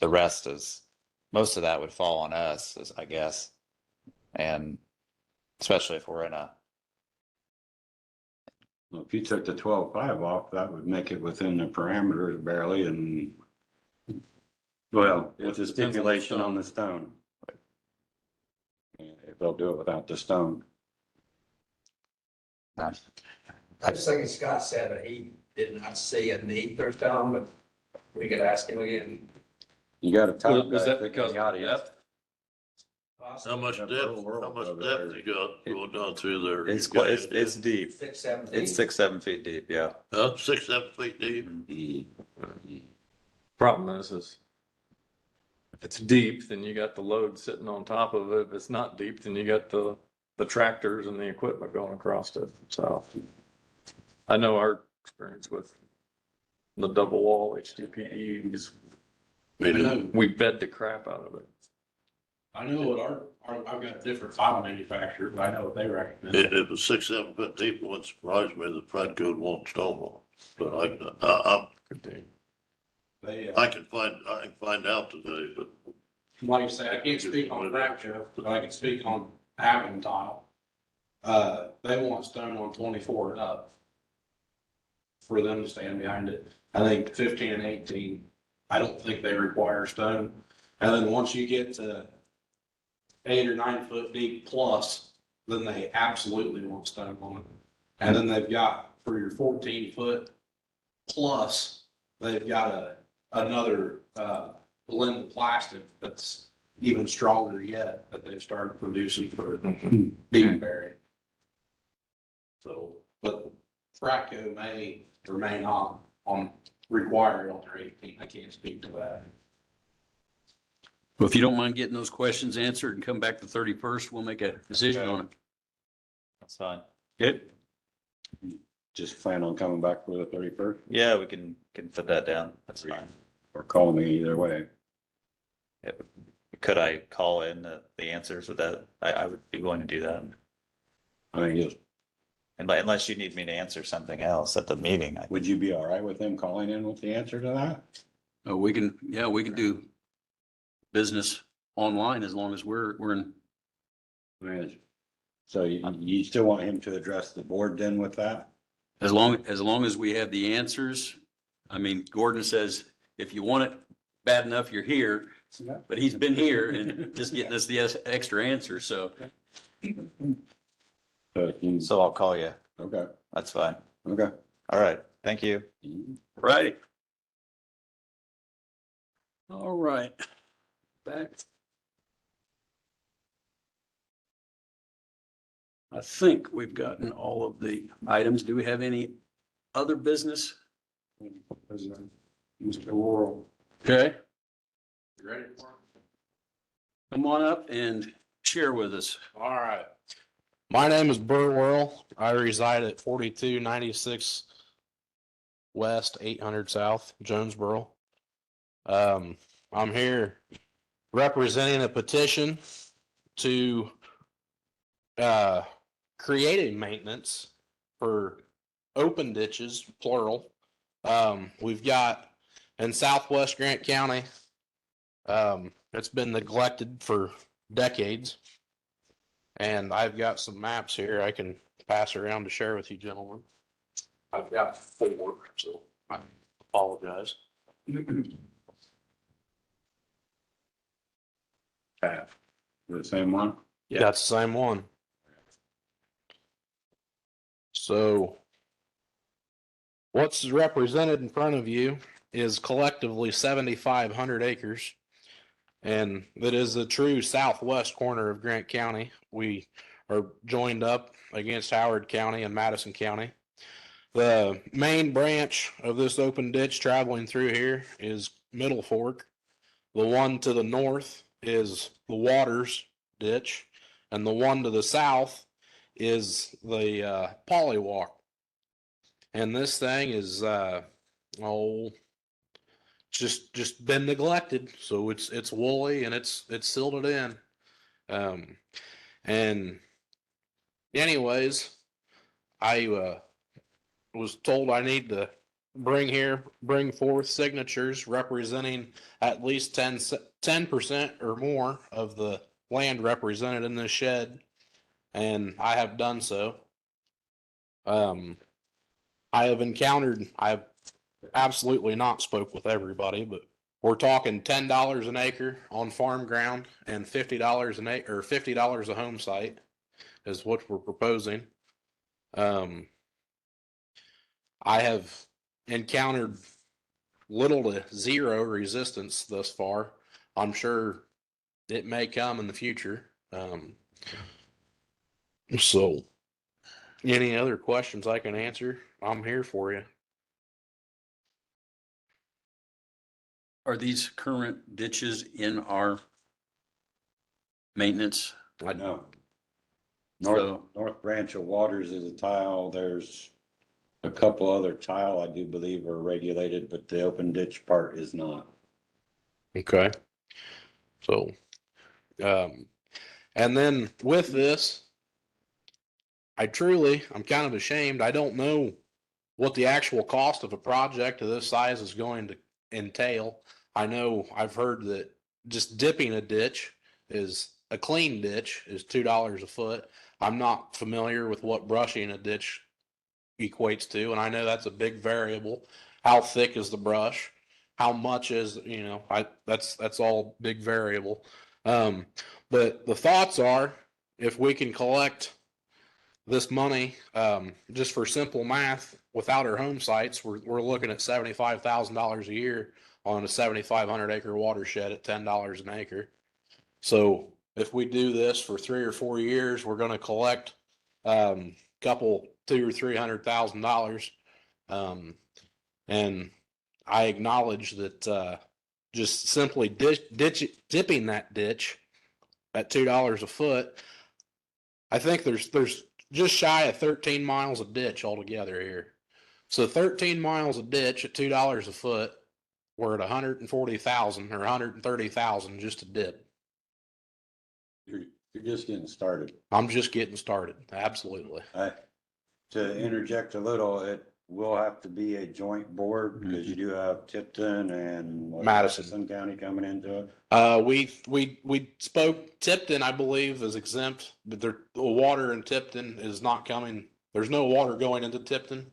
Speaker 6: rest is, most of that would fall on us, I guess. And especially if we're in
Speaker 4: Well, if you took the 12.5 off, that would make it within the parameters barely and, well, with the stipulation on the stone. If they'll do it without the stone.
Speaker 7: I was thinking Scott said that he did not see a need for stone, but we could ask him again.
Speaker 4: You got a top.
Speaker 8: Was that
Speaker 4: guy
Speaker 8: because of
Speaker 4: sticking out
Speaker 8: the
Speaker 4: of you.
Speaker 8: depth?
Speaker 5: How much depth you got going down through there?
Speaker 6: It's
Speaker 5: You got
Speaker 6: quite,
Speaker 5: it.
Speaker 6: it's deep.
Speaker 7: 6, 7 feet.
Speaker 6: It's 6, 7 feet deep, yeah.
Speaker 5: 6, 7 feet deep.
Speaker 8: Problem is if it's deep, then you got the load sitting on top of it. If it's not deep, then you got the tractors and the equipment going across it. So I know our experience with the double wall HDPEs,
Speaker 1: I know,
Speaker 8: we bed the crap out of it.
Speaker 1: I know what I've got a different file manufacturer, but I know what they recommend.
Speaker 5: It was 6, 7 foot deep. It wouldn't surprise me that Fred Code won't stone wall. But
Speaker 1: They,
Speaker 5: I can find out today, but
Speaker 1: like I say, I can't speak on crack Jeff, but I can speak on Avon tile. They want stone on 24 and up for them to stand behind it. I think 15 and 18, I don't think they require stone. And then once you get to 8 or 9 foot deep plus, then they absolutely want stone on it. And then they've got for your 14 foot plus, they've got another blend of plastic that's even stronger yet that they've started producing for deep buried. So, but Fracco may or may not on required on their 18. I can't speak to that.
Speaker 3: Well, if you don't mind getting those questions answered and come back the 31st, we'll make a decision on it.
Speaker 6: That's fine.
Speaker 3: Good.
Speaker 4: Just plan on coming back for the 31st
Speaker 6: Yeah, we can put that down. That's fine.
Speaker 4: or call me either way.
Speaker 6: Could I call in the answers with that? I would be willing to do that.
Speaker 4: I mean, just,
Speaker 6: Unless you need me to answer something else at the meeting.
Speaker 4: would you be all right with them calling in with the answer to that?
Speaker 3: We can do business online as long as we're in.
Speaker 4: I mean, so you still want him to address the board then with that?
Speaker 3: As long as we have the answers. I mean, Gordon says, if you want it bad enough, you're here, but he's been here and just getting us the extra answer. So
Speaker 6: So I'll call you.
Speaker 4: Okay,
Speaker 6: That's fine.
Speaker 4: okay.
Speaker 6: All right. Thank you.
Speaker 3: Right. All right. Back. I think we've gotten all of the items. Do we have any other business?
Speaker 2: Mr. Worrell.
Speaker 3: Okay,
Speaker 1: You ready for it?
Speaker 3: come on up and share with us.
Speaker 9: All right. My name is Bert Worrell. I reside at 4296 West, 800 South, Jonesboro. I'm here representing a petition to create a maintenance for open ditches, plural. We've got in Southwest Grant County, it's been neglected for decades. And I've got some maps here I can pass around to share with you gentlemen. I've got 4, so I apologize.
Speaker 4: The same one?
Speaker 9: That's the same one. So what's represented in front of you is collectively 7,500 acres. And that is the true southwest corner of Grant County. We are joined up against Howard County and Madison County. The main branch of this open ditch traveling through here is Middle Fork. The one to the north is the Waters ditch, and the one to the south is the Polywalk. And this thing is just been neglected, so it's woolly and it's silted in. And anyways, I was told I need to bring forth signatures representing at least 10% or more of the land represented in this shed, and I have done so. I've absolutely not spoke with everybody, but we're talking $10 an acre on farm ground and $50 an acre, or $50 a home site is what we're proposing. I have encountered little to zero resistance thus far. I'm sure it may come in the future. So any other questions I can answer, I'm here for you.
Speaker 3: Are these current ditches in our maintenance?
Speaker 4: I know.
Speaker 3: So-
Speaker 4: North Branch of Waters is a tile. There's a couple other tile I do believe are regulated, but the open ditch part is not.
Speaker 9: Okay. So, and then with this, I'm kind of ashamed. I don't know what the actual cost of a project of this size is going to entail. I know I've heard that just dipping a ditch is a clean ditch is $2 a foot. I'm not familiar with what brushing a ditch equates to, and I know that's a big variable. How thick is the brush? How much is, that's all big variable. But the thoughts are, if we can collect this money, just for simple math, without our home sites, we're looking at $75,000 a year on a 7,500 acre watershed at $10 an acre. So if we do this for 3 or 4 years, we're going to collect couple $200,000 or $300,000. And I acknowledge that just simply dipping that ditch at $2 a foot, I think there's just shy of 13 miles of ditch altogether here. So 13 miles of ditch at $2 a foot, we're at 140,000 or 130,000 just to dip.
Speaker 4: You're just getting started.
Speaker 9: I'm just getting started. Absolutely.
Speaker 4: To interject a little, it will have to be a joint board because you do have Tipton and
Speaker 9: Madison
Speaker 4: County coming into it.
Speaker 9: We spoke. Tipton, I believe, is exempt, but the water in Tipton is not coming. There's no water going into Tipton.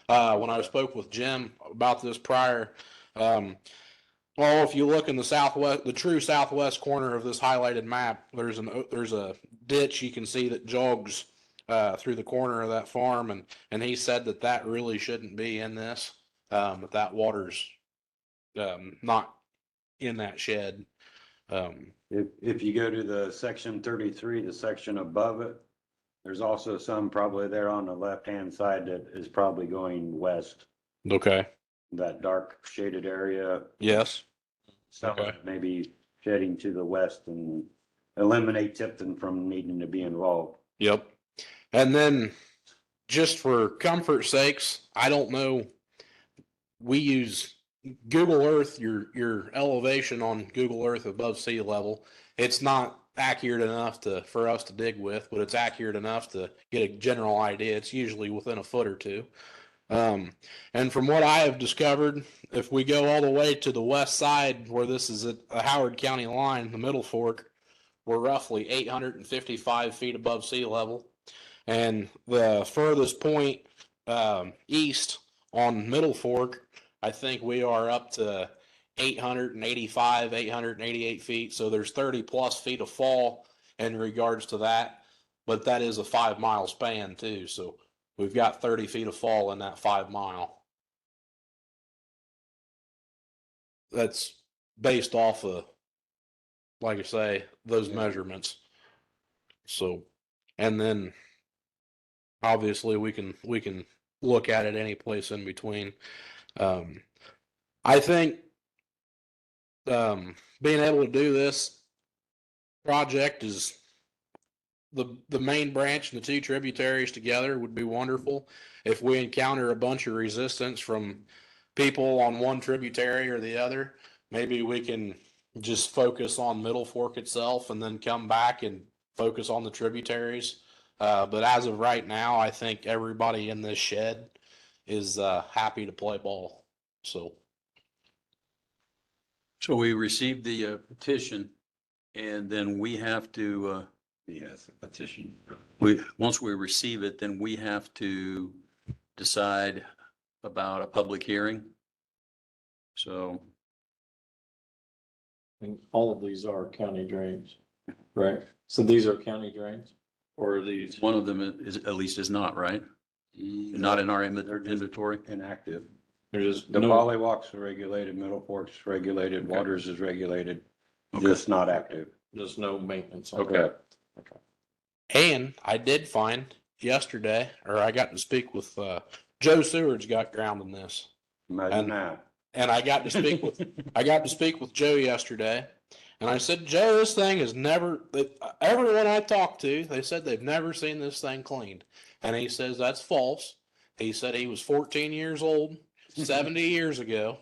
Speaker 9: When I spoke with Jim about this prior, well, if you look in the southwest, the true southwest corner of this highlighted map, there's a ditch you can see that jogs through the corner of that farm, and he said that really shouldn't be in this, but that water's not in that shed.
Speaker 4: If you go to the section 33, the section above it, there's also some probably there on the left-hand side that is probably going west.
Speaker 9: Okay.
Speaker 4: That dark shaded area.
Speaker 9: Yes.
Speaker 4: Some
Speaker 9: Okay.
Speaker 4: maybe shedding to the west and eliminate Tipton from needing to be involved.
Speaker 9: Yep. And then just for comfort sakes, I don't know. We use Google Earth, your elevation on Google Earth above sea level. It's not accurate enough for us to dig with, but it's accurate enough to get a general idea. It's usually within a foot or two. And from what I have discovered, if we go all the way to the west side where this is at the Howard County line, the Middle Fork, we're roughly 855 feet above sea level. And the furthest point east on Middle Fork, I think we are up to 885, 888 feet. So there's 30 plus feet of fall in regards to that. But that is a 5 mile span too. So we've got 30 feet of fall in that 5 mile. That's based off of, like I say, those measurements. So, and then obviously we can look at it any place in between. I think being able to do this project is the main branch and the 2 tributaries together would be wonderful. If we encounter a bunch of resistance from people on one tributary or the other, maybe we can just focus on Middle Fork itself and then come back and focus on the tributaries. But as of right now, I think everybody in this shed is happy to play ball. So
Speaker 3: we received the petition, and then we have to,
Speaker 4: Yes, a petition.
Speaker 3: once we receive it, then we have to decide about a public hearing. So
Speaker 8: And all of these are county drains, right? So these are county drains or are these?
Speaker 3: one of them is, at least is not, right? Not in our inventory.
Speaker 4: Inactive.
Speaker 8: There's
Speaker 4: The
Speaker 8: no,
Speaker 4: Pollywalks are regulated, Middle Fork's regulated, Waters is regulated,
Speaker 3: Okay.
Speaker 4: just not active.
Speaker 8: there's no maintenance. on
Speaker 3: Okay.
Speaker 9: And I did find yesterday, or I got to speak with, Joe Seward's got ground in this.
Speaker 4: Imagine
Speaker 9: And-
Speaker 4: that.
Speaker 9: And I got to speak with, I got to speak with Joe yesterday. And I said, Joe, this thing has never, everyone I talked to, they said they've never seen this thing cleaned. And he says that's false. He said he was 14 years old, 70 years ago,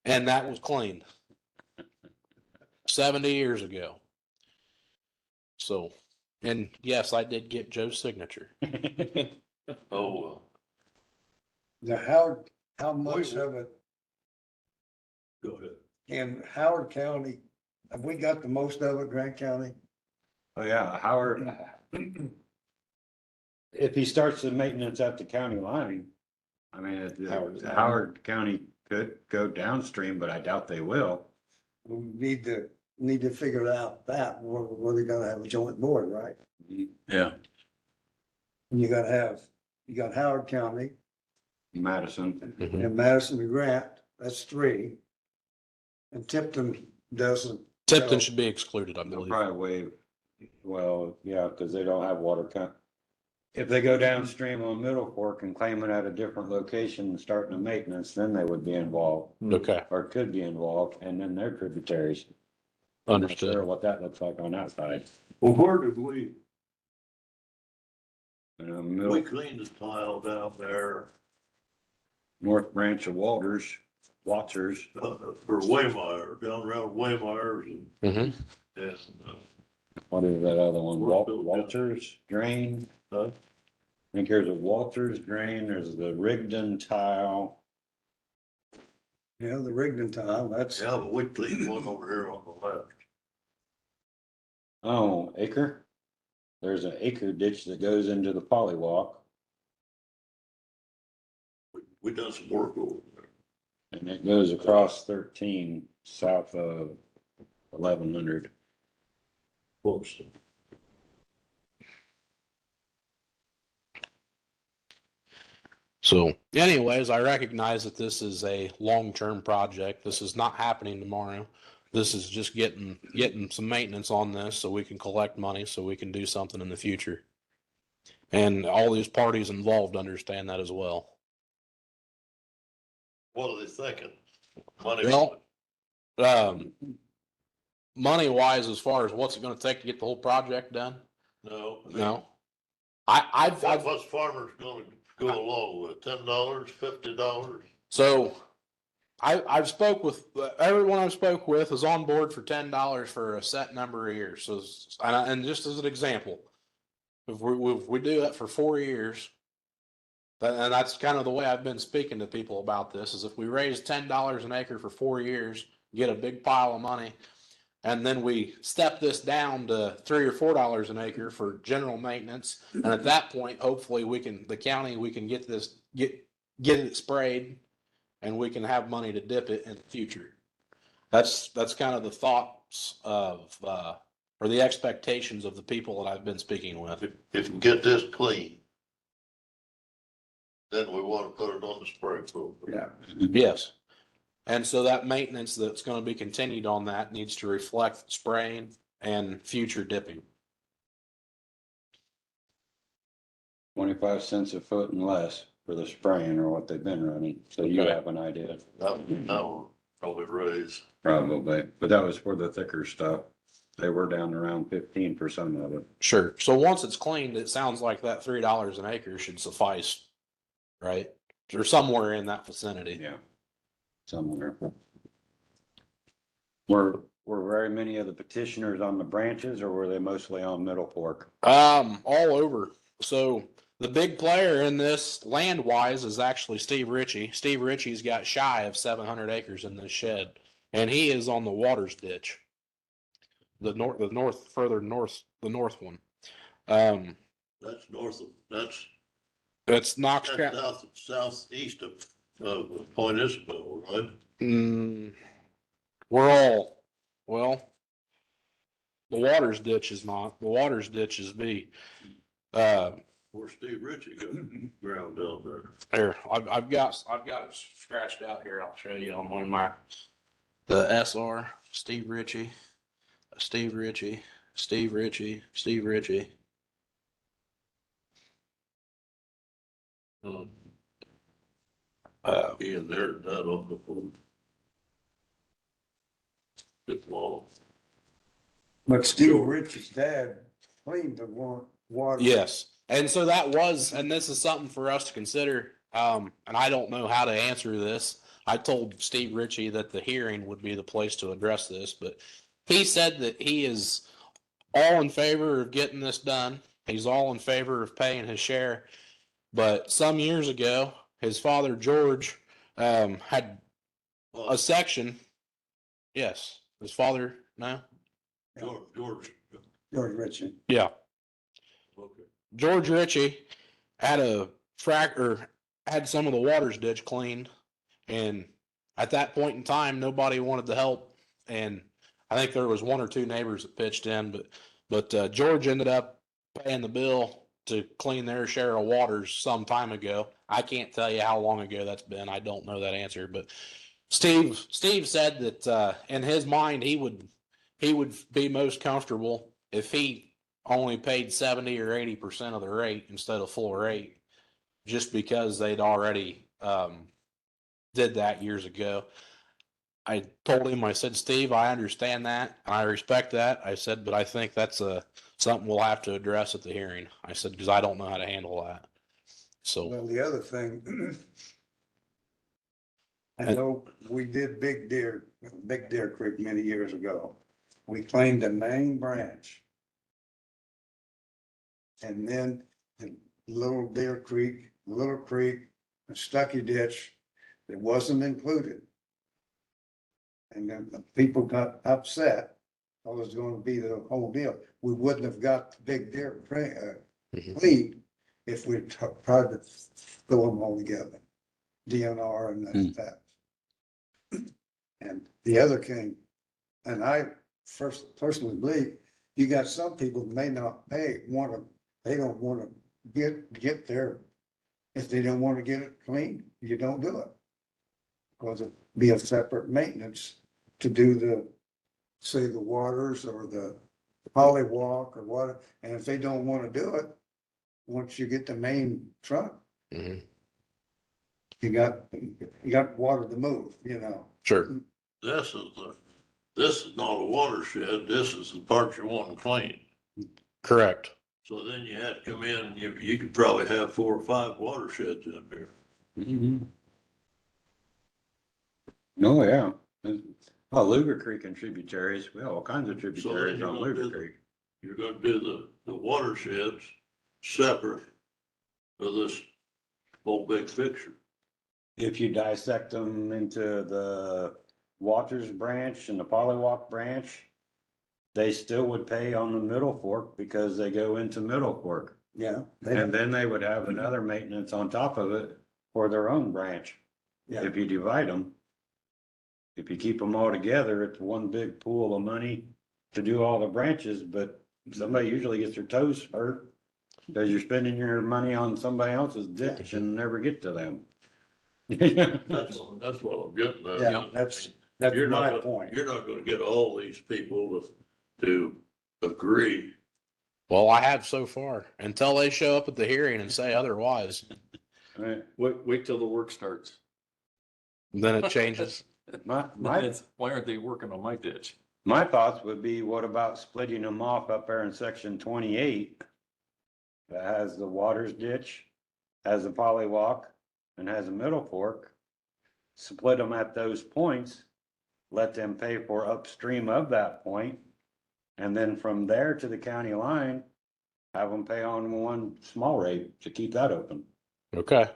Speaker 9: and that was cleaned. 70 years ago. So, and yes, I did get Joe's signature.
Speaker 5: Oh,
Speaker 2: Now, how much of it
Speaker 5: go ahead.
Speaker 2: in Howard County, have we got the most of it, Grant County?
Speaker 4: Oh, yeah, Howard. If he starts the maintenance at the county line, I mean, Howard County could go downstream, but I doubt they will.
Speaker 2: We need to figure out that, whether they're gonna have a joint board, right?
Speaker 3: Yeah.
Speaker 2: And you got Howard County
Speaker 4: Madison,
Speaker 2: and Madison and Grant, that's three. And Tipton doesn't.
Speaker 9: Tipton should be excluded, I
Speaker 4: they'll
Speaker 9: believe.
Speaker 4: probably waive, well, yeah, because they don't have water if they go downstream on Middle Fork and claim it at a different location and starting the maintenance, then they would be involved.
Speaker 9: Okay,
Speaker 4: Or could be involved, and then their tributaries. I'm not sure
Speaker 9: understood.
Speaker 4: what that looks like on that side.
Speaker 5: Well, where did we
Speaker 4: Middle,
Speaker 5: cleaned the tile down there,
Speaker 4: north branch of Waters,
Speaker 5: for Waymire, down around Waymires
Speaker 9: Hmm.
Speaker 5: and,
Speaker 4: what is that other one?
Speaker 5: Where's Bill
Speaker 4: Walters Drain?
Speaker 5: Huh?
Speaker 4: I think there's a Walters Drain, there's the Rigdon Tile.
Speaker 2: Yeah, the Rigdon tile, that's,
Speaker 5: yeah, but we cleaned one over here on the left.
Speaker 4: Oh, Acre? There's an acre ditch that goes into the Polywalk,
Speaker 5: We done some work over there.
Speaker 4: and it goes across 13 south of 1100.
Speaker 5: Close.
Speaker 9: So anyways, I recognize that this is a long-term project. This is not happening tomorrow. This is just getting some maintenance on this so we can collect money, so we can do something in the future. And all these parties involved understand that as well.
Speaker 5: What are they thinking? Money.
Speaker 9: Well, money wise, as far as what's it gonna take to get the whole project done?
Speaker 5: No.
Speaker 9: No. I've
Speaker 5: What's farmers gonna go along with? $10, $50?
Speaker 9: So I've spoke with everyone I've spoke with is on board for $10 for a set number of years. So, and just as an example, if we do that for 4 years, and that's kind of the way I've been speaking to people about this, is if we raise $10 an acre for 4 years, get a big pile of money, and then we step this down to $3 or $4 an acre for general maintenance, and at that point, hopefully we can get this get it sprayed, and we can have money to dip it in the future. That's kind of the thoughts of or the expectations of the people that I've been speaking with.
Speaker 5: If you get this clean, then we wanna put it on the spray program.
Speaker 2: yeah,
Speaker 9: Yes. And so that maintenance that's going to be continued on that needs to reflect spraying and future dipping.
Speaker 4: 25 cents a foot and less for the spraying or what they've been running, so you
Speaker 9: Okay.
Speaker 4: have an idea.
Speaker 5: That will probably raise.
Speaker 4: Probably, but that was for the thicker stuff. They were down around 15 for some of it.
Speaker 9: Sure. So once it's cleaned, it sounds like that $3 an acre should suffice, right? Or somewhere in that vicinity.
Speaker 4: Yeah. Somewhere. Were very many of the petitioners on the branches, or were they mostly on Middle Fork?
Speaker 9: All over. So the big player in this land wise is actually Steve Ritchie. Steve Ritchie's got shy of 700 acres in this shed, and he is on the Waters ditch. The north, further north, the north one.
Speaker 5: That's north of, that's
Speaker 9: It's Knox
Speaker 5: That's
Speaker 9: County.
Speaker 5: southeast of Point Isabel, right?
Speaker 9: We're all, well, the Waters ditch is not, the Waters ditch is B.
Speaker 5: Where Steve Ritchie got ground down there.
Speaker 9: Here, I've got it scratched out here. I'll show you on one of my, the SR, Steve Ritchie, Steve Ritchie, Steve Ritchie, Steve Ritchie.
Speaker 5: He inherited that off the phone. Good law.
Speaker 2: But Steve Rich's dad cleaned the water.
Speaker 9: Yes, and so that was, and this is something for us to consider. And I don't know how to answer this. I told Steve Ritchie that the hearing would be the place to address this, but he said that he is all in favor of getting this done. He's all in favor of paying his share. But some years ago, his father George had a section. Yes, his father. No.
Speaker 5: George.
Speaker 2: George Richie.
Speaker 9: Yeah.
Speaker 5: Okay.
Speaker 9: George Ritchie had a had some of the Waters ditch cleaned, and at that point in time, nobody wanted to help, and I think there was one or two neighbors that pitched in, but George ended up paying the bill to clean their share of waters some time ago. I can't tell you how long ago that's been. I don't know that answer, but Steve said that in his mind he would be most comfortable if he only paid 70 or 80% of the rate instead of full rate, just because they'd already did that years ago. I told him, I said, Steve, I understand that. I respect that. I said, but I think that's something we'll have to address at the hearing. I said, because I don't know how to handle that. So,
Speaker 2: Well, the other thing, I know we did Big Deer Creek many years ago. We claimed the main branch. And then the Little Deer Creek, Little Creek, and Stucky Ditch, it wasn't included. And then the people got upset. I was gonna be the whole deal. We wouldn't have got the Big Deer clean if we tried to throw them all together. DNR and that. And the other thing, and I personally believe, you got some people may not they don't want to get there. If they don't want to get it clean, you don't do it. Because it'd be a separate maintenance to do say the waters or the polywalk or what, and if they don't want to do it, once you get the main truck, you got water to move,
Speaker 9: sure.
Speaker 5: This is not a watershed, this is the part you want to clean.
Speaker 9: Correct.
Speaker 5: So then you had to come in, you could probably have 4 or 5 watersheds in there.
Speaker 4: Oh, yeah. Well, Luger Creek and tributaries, we have all kinds of
Speaker 5: So then
Speaker 4: tributaries
Speaker 5: you're
Speaker 4: on
Speaker 5: gonna
Speaker 4: Luger
Speaker 5: do,
Speaker 4: Creek.
Speaker 5: you're gonna do the watersheds separate of this whole big picture.
Speaker 4: If you dissect them into the Waters branch and the Polywalk branch, they still would pay on the Middle Fork because they go into Middle Fork.
Speaker 2: Yeah.
Speaker 4: And then they would have another maintenance on top of it for their own branch.
Speaker 2: Yeah.
Speaker 4: If you divide them. If you keep them all together, it's one big pool of money to do all the branches, but somebody usually gets their toes hurt because you're spending your money on somebody else's ditch and never get to them.
Speaker 5: That's what I'm getting at.
Speaker 2: Yeah, that's
Speaker 5: You're not
Speaker 2: my
Speaker 5: gonna-
Speaker 2: point.
Speaker 5: You're not gonna get all these people to agree.
Speaker 9: Well, I have so far until they show up at the hearing and say otherwise,
Speaker 4: Right.
Speaker 8: Wait till the work starts.
Speaker 9: then it changes.
Speaker 4: My,
Speaker 8: Why aren't they working on my ditch?
Speaker 4: my thoughts would be, what about splitting them off up there in section 28? That has the Waters ditch, has a polywalk, and has a Middle Fork. Split them at those points, let them pay for upstream of that point, and then from there to the county line, have them pay on one small rate to keep that open.
Speaker 9: Okay.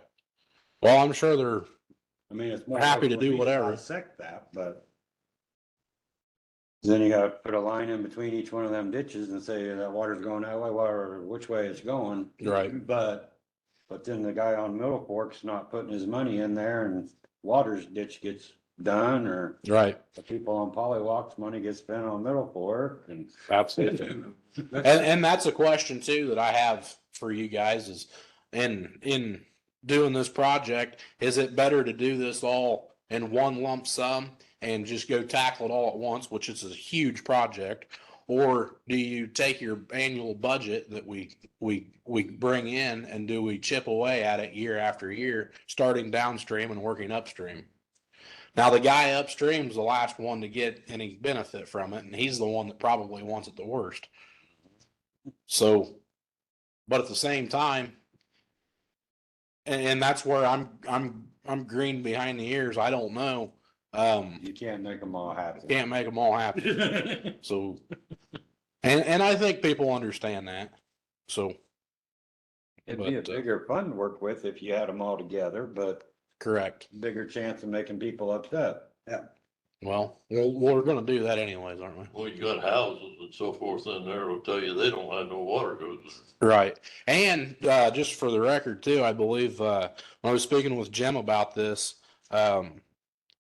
Speaker 9: Well, I'm sure they're
Speaker 4: I mean, it's more.
Speaker 9: Happy to
Speaker 4: work for
Speaker 9: do
Speaker 4: me
Speaker 9: whatever.
Speaker 4: Dissect that, but. Then you gotta put a line in between each one of them ditches and say that water's going that way, which way it's going.
Speaker 9: Right.
Speaker 4: But But then the guy on Middle Fork's not putting his money in there and Waters ditch gets done, or
Speaker 9: Right.
Speaker 4: the people on Polywalk's money gets spent on Middle Fork and.
Speaker 9: Absolutely. And that's a question too that I have for you guys is in doing this project, is it better to do this all in one lump sum and just go tackle it all at once, which is a huge project? Or do you take your annual budget that we bring in and do we chip away at it year after year, starting downstream and working upstream? Now, the guy upstream's the last one to get any benefit from it, and he's the one that probably wants it the worst. So, but at the same time, and that's where I'm green behind the ears. I don't know.
Speaker 4: You can't make them all happy.
Speaker 9: Can't make them all happy. So, and I think people understand that. So,
Speaker 4: It'd be a
Speaker 9: but,
Speaker 4: bigger fun to work with if you had them all together, but
Speaker 9: correct.
Speaker 4: bigger chance of making people upset.
Speaker 9: Well, we're going to do that anyways, aren't we?
Speaker 5: Well, you got houses and so forth in there will tell you they don't have no water goes
Speaker 9: Right. And just for the record too, I believe when I was speaking with Jim about this,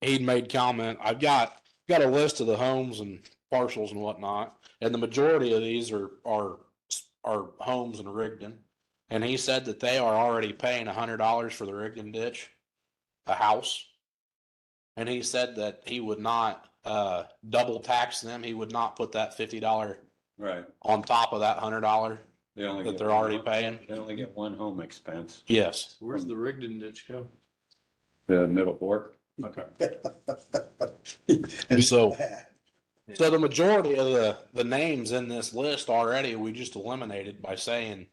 Speaker 9: he'd made comment, I've got a list of the homes and parcels and whatnot, and the majority of these are homes in Rigdon. And he said that they are already paying $100 for the Rigdon ditch, a house. And he said that he would not double tax them. He would not put that $50
Speaker 4: Right.
Speaker 9: on top of that $100
Speaker 4: They only
Speaker 9: that
Speaker 4: get
Speaker 9: they're
Speaker 4: one
Speaker 9: already
Speaker 4: home-
Speaker 9: paying.
Speaker 4: They only get one home expense.
Speaker 9: Yes.
Speaker 8: Where's the Rigdon ditch go?
Speaker 4: The Middle Fork.
Speaker 8: Okay.
Speaker 9: So the majority of the names in this list already, we just eliminated by saying,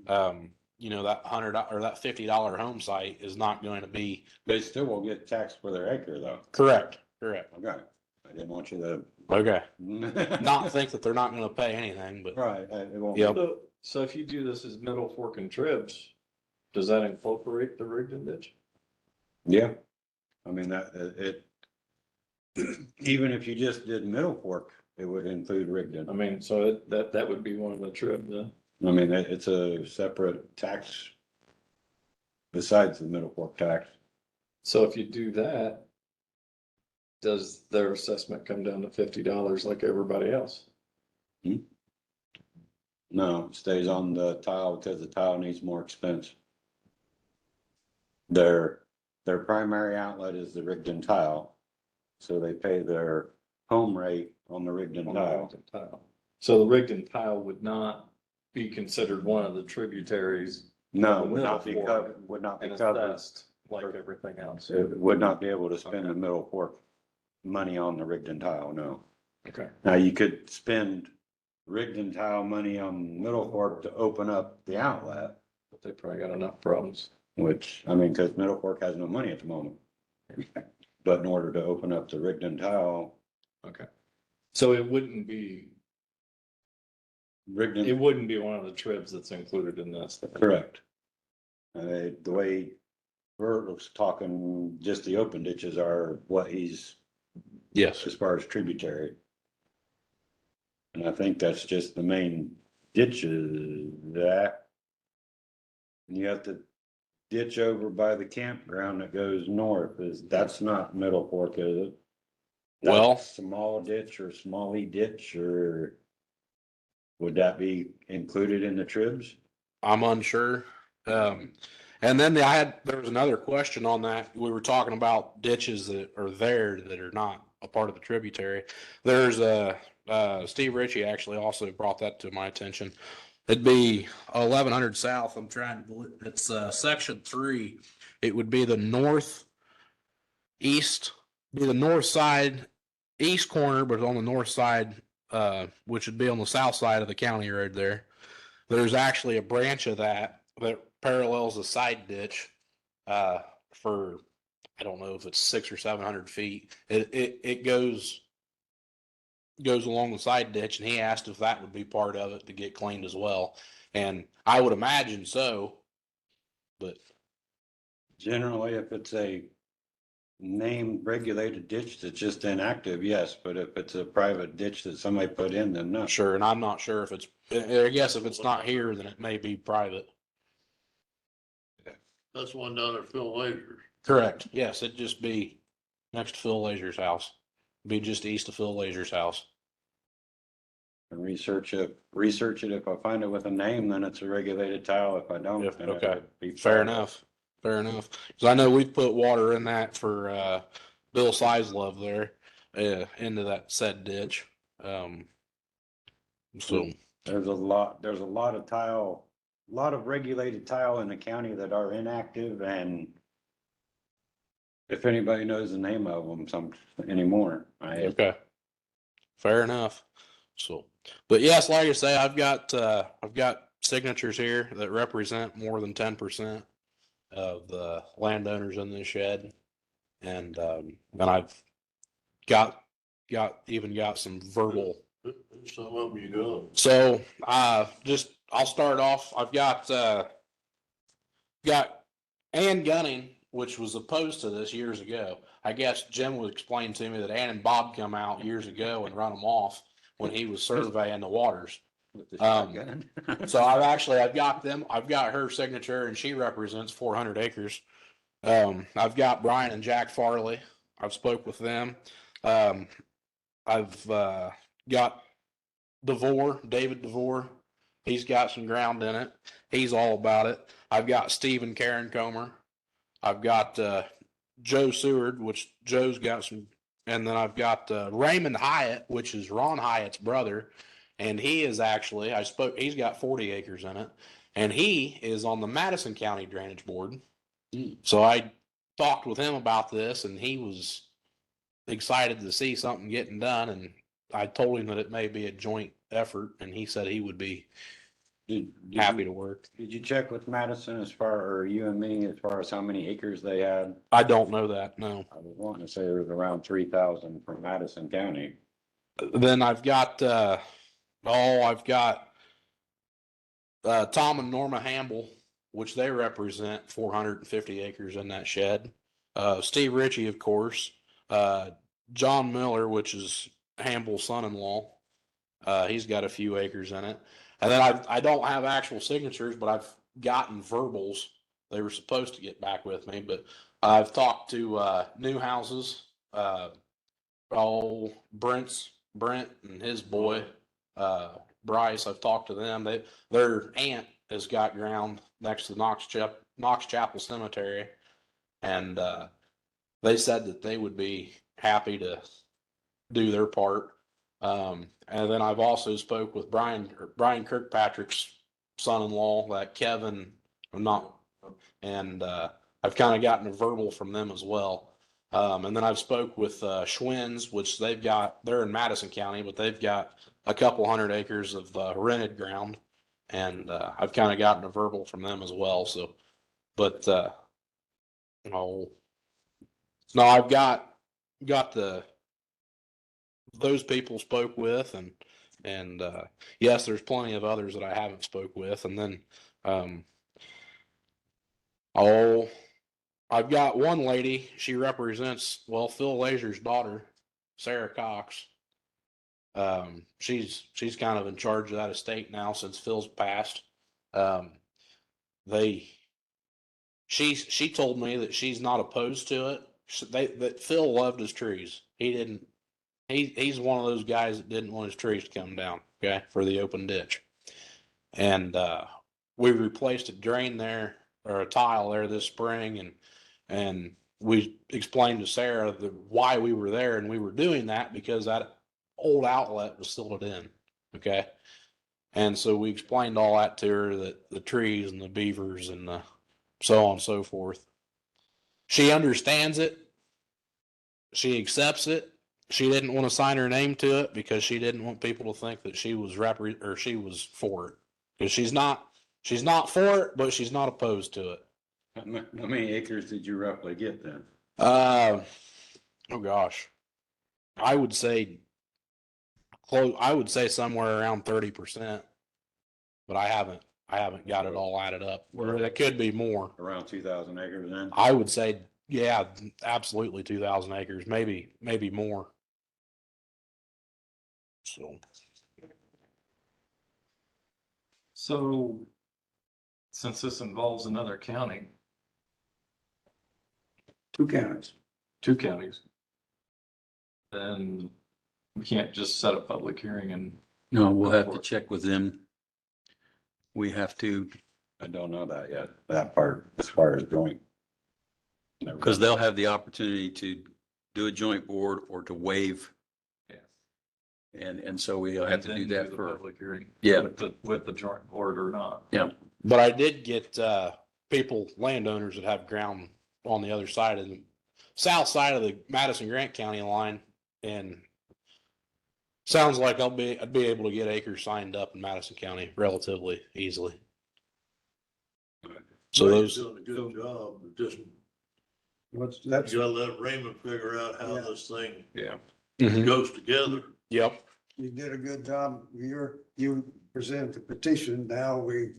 Speaker 9: that $100 or that $50 home site is not going to be
Speaker 4: They still will get taxed for their acre though.
Speaker 9: correct. Correct.
Speaker 4: Okay. I didn't want you to.
Speaker 9: Okay. Not think that they're not going to pay anything, but
Speaker 4: Right. It won't.
Speaker 9: Yep.
Speaker 8: So if you do this as Middle Fork and Tribs, does that incorporate the Rigdon ditch?
Speaker 4: Yeah. I mean, even if you just did Middle Fork, it would include Rigdon.
Speaker 8: I mean, so that would be one of the Trib then.
Speaker 4: I mean, it's a separate tax besides the Middle Fork tax.
Speaker 8: So if you do that, does their assessment come down to $50 like everybody else?
Speaker 4: No, it stays on the tile because the tile needs more expense. Their primary outlet is the Rigdon tile. So they pay their home rate on the Rigdon
Speaker 8: On the
Speaker 4: tile.
Speaker 8: Rigdon tile. So the Rigdon tile would not be considered one of the tributaries
Speaker 4: No,
Speaker 8: The
Speaker 4: would not be
Speaker 8: Middle
Speaker 4: covered,
Speaker 8: Fork
Speaker 4: would not be
Speaker 8: and
Speaker 4: covered.
Speaker 8: assessed like everything else.
Speaker 4: It would not be able to spend the Middle Fork money on the Rigdon tile, no.
Speaker 8: Okay.
Speaker 4: Now, you could spend Rigdon tile money on Middle Fork to open up the outlet,
Speaker 8: But they probably got enough problems.
Speaker 4: which, I mean, because Middle Fork has no money at the moment. But in order to open up the Rigdon tile,
Speaker 8: Okay. So it wouldn't be
Speaker 4: Rigdon,
Speaker 8: one of the tribs that's included in this.
Speaker 4: correct. The way Bert was talking, just the open ditches are what he's,
Speaker 9: yes.
Speaker 4: as far as tributary. And I think that's just the main ditches that. And you have to ditch over by the campground that goes north, that's not Middle Fork, is it?
Speaker 9: Well-
Speaker 4: That's Small ditch or Smalley ditch, or would that be included in the tribs?
Speaker 9: I'm unsure. And then there was another question on that. We were talking about ditches that are there that are not a part of the tributary. There's Steve Ritchie actually also brought that to my attention. It'd be 1100 south. It's section 3. It would be the north side, east corner, but on the north side, which would be on the south side of the county road there. There's actually a branch of that parallels a side ditch for, I don't know if it's 600 or 700 feet. It goes along the side ditch, and he asked if that would be part of it to get cleaned as well. And I would imagine so, but
Speaker 4: Generally, if it's a named regulated ditch that's just inactive, yes, but if it's a private ditch that somebody put in, then no.
Speaker 9: sure. And I'm not sure if I guess if it's not here, then it may be private.
Speaker 5: That's one down there, Phil Lasers.
Speaker 9: Correct. Yes, it'd just be next to Phil Laser's house. Be just east of Phil Laser's house.
Speaker 4: And research it. If I find it with a name, then it's a regulated tile. If I don't,
Speaker 9: If-
Speaker 4: then
Speaker 9: okay.
Speaker 4: it would be.
Speaker 9: Fair enough. Fair enough. Because I know we've put water in that for Bill Sizelove there into that said ditch. So
Speaker 4: There's a lot of tile, a lot of regulated tile in the county that are inactive, and if anybody knows the name of them anymore,
Speaker 9: okay. Fair enough. So, but yes, like I say, I've got signatures here that represent more than 10% of the landowners in this shed, and I've got some verbal.
Speaker 5: Some of them you got.
Speaker 9: So, I'll start off. I've got Ann Gunning, which was opposed to this years ago. I guess Jim would explain to me that Ann and Bob come out years ago and run them off when he was surveying the waters.
Speaker 4: with the shotgun.
Speaker 9: So I've got them. I've got her signature, and she represents 400 acres. I've got Brian and Jack Farley. I've spoke with them. I've got David DeVore. He's got some ground in it. He's all about it. I've got Steve and Karen Comer. I've got Joe Seward, which Joe's got some, and then I've got Raymond Hyatt, which is Ron Hyatt's brother, and he is actually he's got 40 acres in it, and he is on the Madison County Drainage Board. So I talked with him about this, and he was excited to see something getting done, and I told him that it may be a joint effort, and he said he would be happy to work.
Speaker 4: Did you check with Madison or you and me, as far as how many acres they had?
Speaker 9: I don't know that, no.
Speaker 4: I was wanting to say it was around 3,000 from Madison County.
Speaker 9: Then I've got Tom and Norma Hamble, which they represent 450 acres in that shed. Steve Ritchie, of course. John Miller, which is Hamble's son-in-law. He's got a few acres in it. And then I don't have actual signatures, but I've gotten verbals. They were supposed to get back with me, but I've talked to New Houses, Brent and his boy, Bryce. I've talked to them. Their aunt has got ground next to the Knox Chapel Cemetery, and they said that they would be happy to do their part. And then I've also spoke with Brian Kirkpatrick's son-in-law, that Kevin, and I've kind of gotten a verbal from them as well. And then I've spoke with Schwinn's, which they're in Madison County, but they've got a couple hundred acres of rented ground, and I've kind of gotten a verbal from them as well. So, but no, I've got those people spoke with, and yes, there's plenty of others that I haven't spoke with, and then I've got one lady. She represents Phil Laser's daughter, Sarah Cox. She's kind of in charge of that estate now since Phil's passed. She told me that she's not opposed to it. That Phil loved his trees. He's one of those guys that didn't want his trees to come down, okay, for the open ditch. And we replaced a drain there, or a tile there this spring, and we explained to Sarah why we were there, and we were doing that because that old outlet was silted in, okay? And so we explained all that to her, that the trees and the beavers and the so on and so forth. She understands it. She accepts it. She didn't want to sign her name to it because she didn't want people to think that she was she was for it. Because she's not for it, but she's not opposed to it.
Speaker 4: How many acres did you roughly get then?
Speaker 9: Oh gosh, I would say somewhere around 30%, but I haven't got it all added up. It could be more.
Speaker 4: Around 2,000 acres then?
Speaker 9: I would say, yeah, absolutely 2,000 acres, maybe more.
Speaker 8: So since this involves another county,
Speaker 2: 2 counties.
Speaker 8: 2 counties. Then we can't just set a public hearing and.
Speaker 3: No, we'll have to check with them. We have to,
Speaker 4: I don't know that yet, that part, as far as joint.
Speaker 3: because they'll have the opportunity to do a joint board or to waive.
Speaker 8: Yeah.
Speaker 3: And so we'll have to do
Speaker 8: And then
Speaker 3: that
Speaker 8: the
Speaker 3: for,
Speaker 8: public hearing.
Speaker 3: Yeah.
Speaker 8: With the joint board or not.
Speaker 9: But I did get, people, landowners that have ground on the other side of the south side of the Madison Grant County line. And sounds like I'd be able to get acres signed up in Madison County relatively easily. So
Speaker 5: Well,
Speaker 9: those,
Speaker 5: you're doing a good job, just,
Speaker 2: That's,
Speaker 5: you gotta let Raymond figure out how
Speaker 2: Yeah.
Speaker 5: this thing
Speaker 8: Yeah.
Speaker 9: Mhm.
Speaker 5: goes together.
Speaker 9: Yep,
Speaker 2: you did a good job. You presented the petition. Now we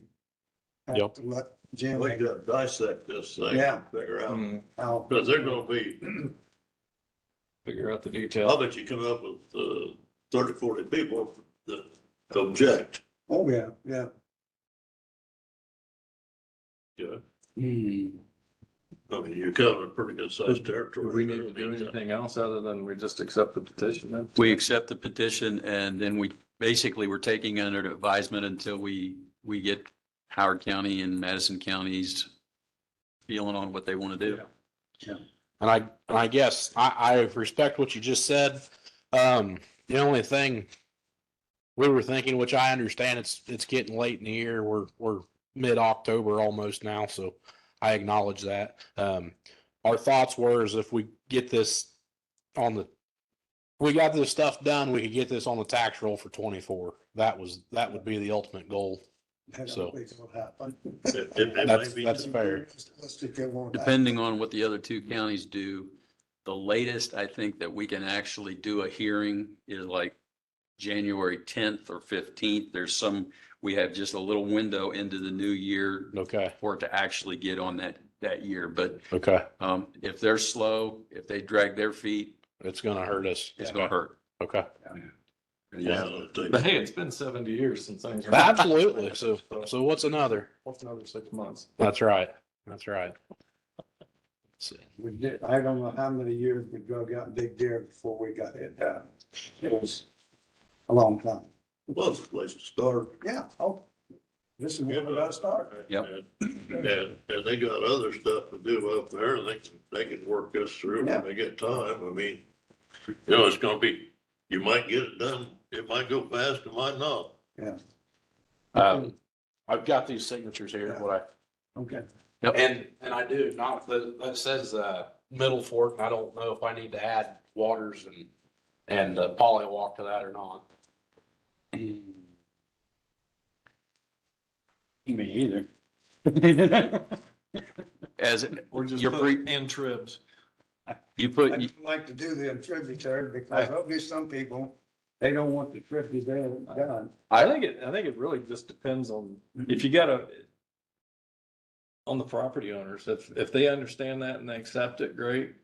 Speaker 2: have
Speaker 9: Yep.
Speaker 2: to let Jim,
Speaker 5: We gotta dissect this thing,
Speaker 2: Yeah.
Speaker 5: figure out,
Speaker 8: Mm,
Speaker 2: how,
Speaker 5: because they're gonna be,
Speaker 8: Figure out the
Speaker 5: I'll
Speaker 8: detail.
Speaker 5: bet you come up with, 30, 40 people that object.
Speaker 2: oh, yeah, yeah.
Speaker 5: Yeah,
Speaker 3: Hmm.
Speaker 5: I mean, you're covering a pretty good sized
Speaker 8: Do
Speaker 5: territory.
Speaker 8: we need to do anything else other than we just accept the petition then?
Speaker 3: We accept the petition and then we're taking under advisement until we get Howard County and Madison counties feeling on what they want to do.
Speaker 9: and I guess I respect what you just said. The only thing we were thinking, which I understand, it's getting late in the year. We're mid-October almost now, so I acknowledge that. Our thoughts were is if we get this we got this stuff done, we could get this on the tax roll for 24. That would be the ultimate goal.
Speaker 2: That
Speaker 9: So-
Speaker 2: always will happen.
Speaker 5: It may
Speaker 9: That's
Speaker 5: be-
Speaker 9: fair.
Speaker 2: Realistic, it won't happen.
Speaker 3: Depending on what the other 2 counties do, the latest I think that we can actually do a hearing is like January 10th or 15th. We have just a little window into the new year
Speaker 9: Okay,
Speaker 3: for it to actually get on that year. But
Speaker 9: okay.
Speaker 3: if they're slow, if they drag their feet,
Speaker 9: It's gonna hurt us.
Speaker 3: it's gonna hurt.
Speaker 9: Okay.
Speaker 5: Yeah, it'll take-
Speaker 8: But hey, it's been 70 years since things. are-
Speaker 9: Absolutely. So what's another?
Speaker 8: What's another 6 months?
Speaker 9: That's right. That's right.
Speaker 2: We did, I don't know how many years we drug out big deer before we got it done. It was a long time.
Speaker 5: Well, it's a place to start.
Speaker 2: Yeah, oh, this is where we gotta start.
Speaker 3: Yep.
Speaker 5: And they got other stuff to do up there, they can work this through when they get time, I mean, it's gonna be, you might get it done, it might go fast, it might not.
Speaker 2: Yeah,
Speaker 9: I've got these signatures here, what
Speaker 2: okay.
Speaker 9: and I do, not, that says, Middle Fork, and I don't know if I need to add Waters and Polywalk to that or not.
Speaker 4: Me either.
Speaker 3: As
Speaker 8: We're just
Speaker 3: You're
Speaker 8: putting in tribs.
Speaker 3: you put,
Speaker 2: I'd like to do the tributary because there'll be some people, they don't want the tributary done.
Speaker 8: I think it really just depends on, if you gotta, on the property owners, if they understand that and they accept it, great.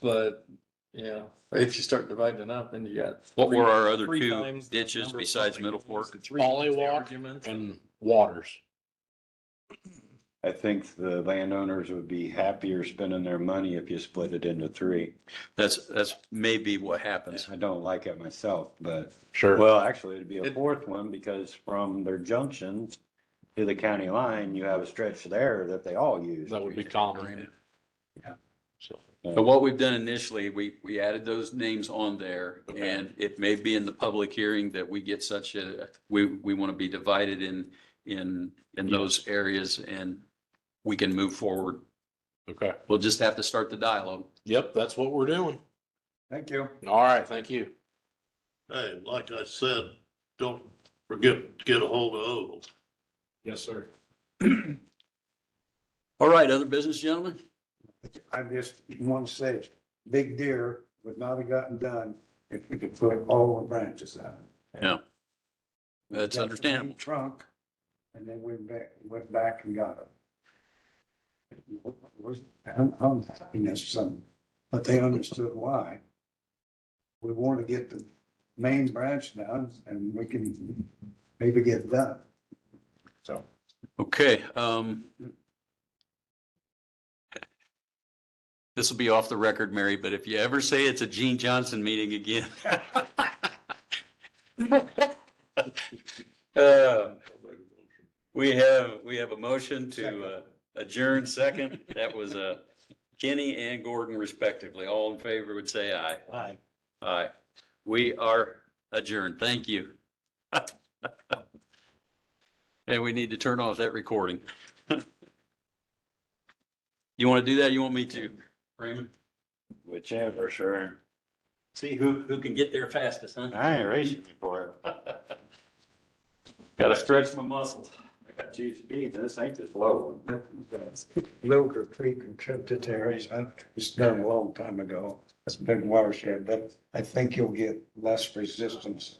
Speaker 8: But, yeah, if you start dividing it up, then you got.
Speaker 3: what were our other
Speaker 8: three
Speaker 3: 2
Speaker 8: times the
Speaker 3: ditches
Speaker 8: number of
Speaker 3: besides
Speaker 8: public
Speaker 3: Middle
Speaker 8: hearings
Speaker 3: Fork?
Speaker 8: and 3 times the
Speaker 9: Polywalk
Speaker 8: arguments.
Speaker 9: and Waters.
Speaker 4: I think the landowners would be happier spending their money if you split it into 3.
Speaker 3: That's maybe what happens.
Speaker 4: I don't like it myself, but,
Speaker 9: Sure.
Speaker 4: well, actually, it'd be a 4th one because from their junctions to the county line, you have a stretch there that they all use.
Speaker 9: That would be common. So,
Speaker 3: But what we've done initially, we added those names on there and it may be in the public hearing that we get we want to be divided in those areas and we can move forward.
Speaker 9: okay.
Speaker 3: We'll just have to start the dialogue.
Speaker 9: Yep, that's what we're doing.
Speaker 2: Thank you.
Speaker 9: All right, thank you.
Speaker 5: Hey, like I said, don't forget to get a hold of Ogle.
Speaker 9: Yes, sir.
Speaker 3: All right, other business, gentlemen?
Speaker 2: I just want to say, big deer would not have gotten done if we could put all the branches out.
Speaker 3: Yeah. That's
Speaker 2: Got the
Speaker 3: understandable.
Speaker 2: Trunk, and then went back and got it. Was unhappiness some, but they understood why. We want to get the main branch down and we can maybe get it done. So.
Speaker 3: Okay, This will be off the record, Mary, but if you ever say it's a Gene Johnson meeting again. We have a motion to adjourn second. That was Kenny and Gordon respectively. All in favor would say aye.
Speaker 2: Aye.
Speaker 3: Aye. We are adjourned. Thank you. And we need to turn off that recording. You want to do that? You want me to, Raymond?
Speaker 4: Whichever, sure.
Speaker 3: See who can get there fastest, huh?
Speaker 4: I ain't racing for it.
Speaker 3: Gotta stretch my muscles.
Speaker 4: I got two speeds, this ain't the slow one.
Speaker 2: Loker Creek and tributaries, it's done a long time ago. It's a big watershed, but I think you'll get less resistance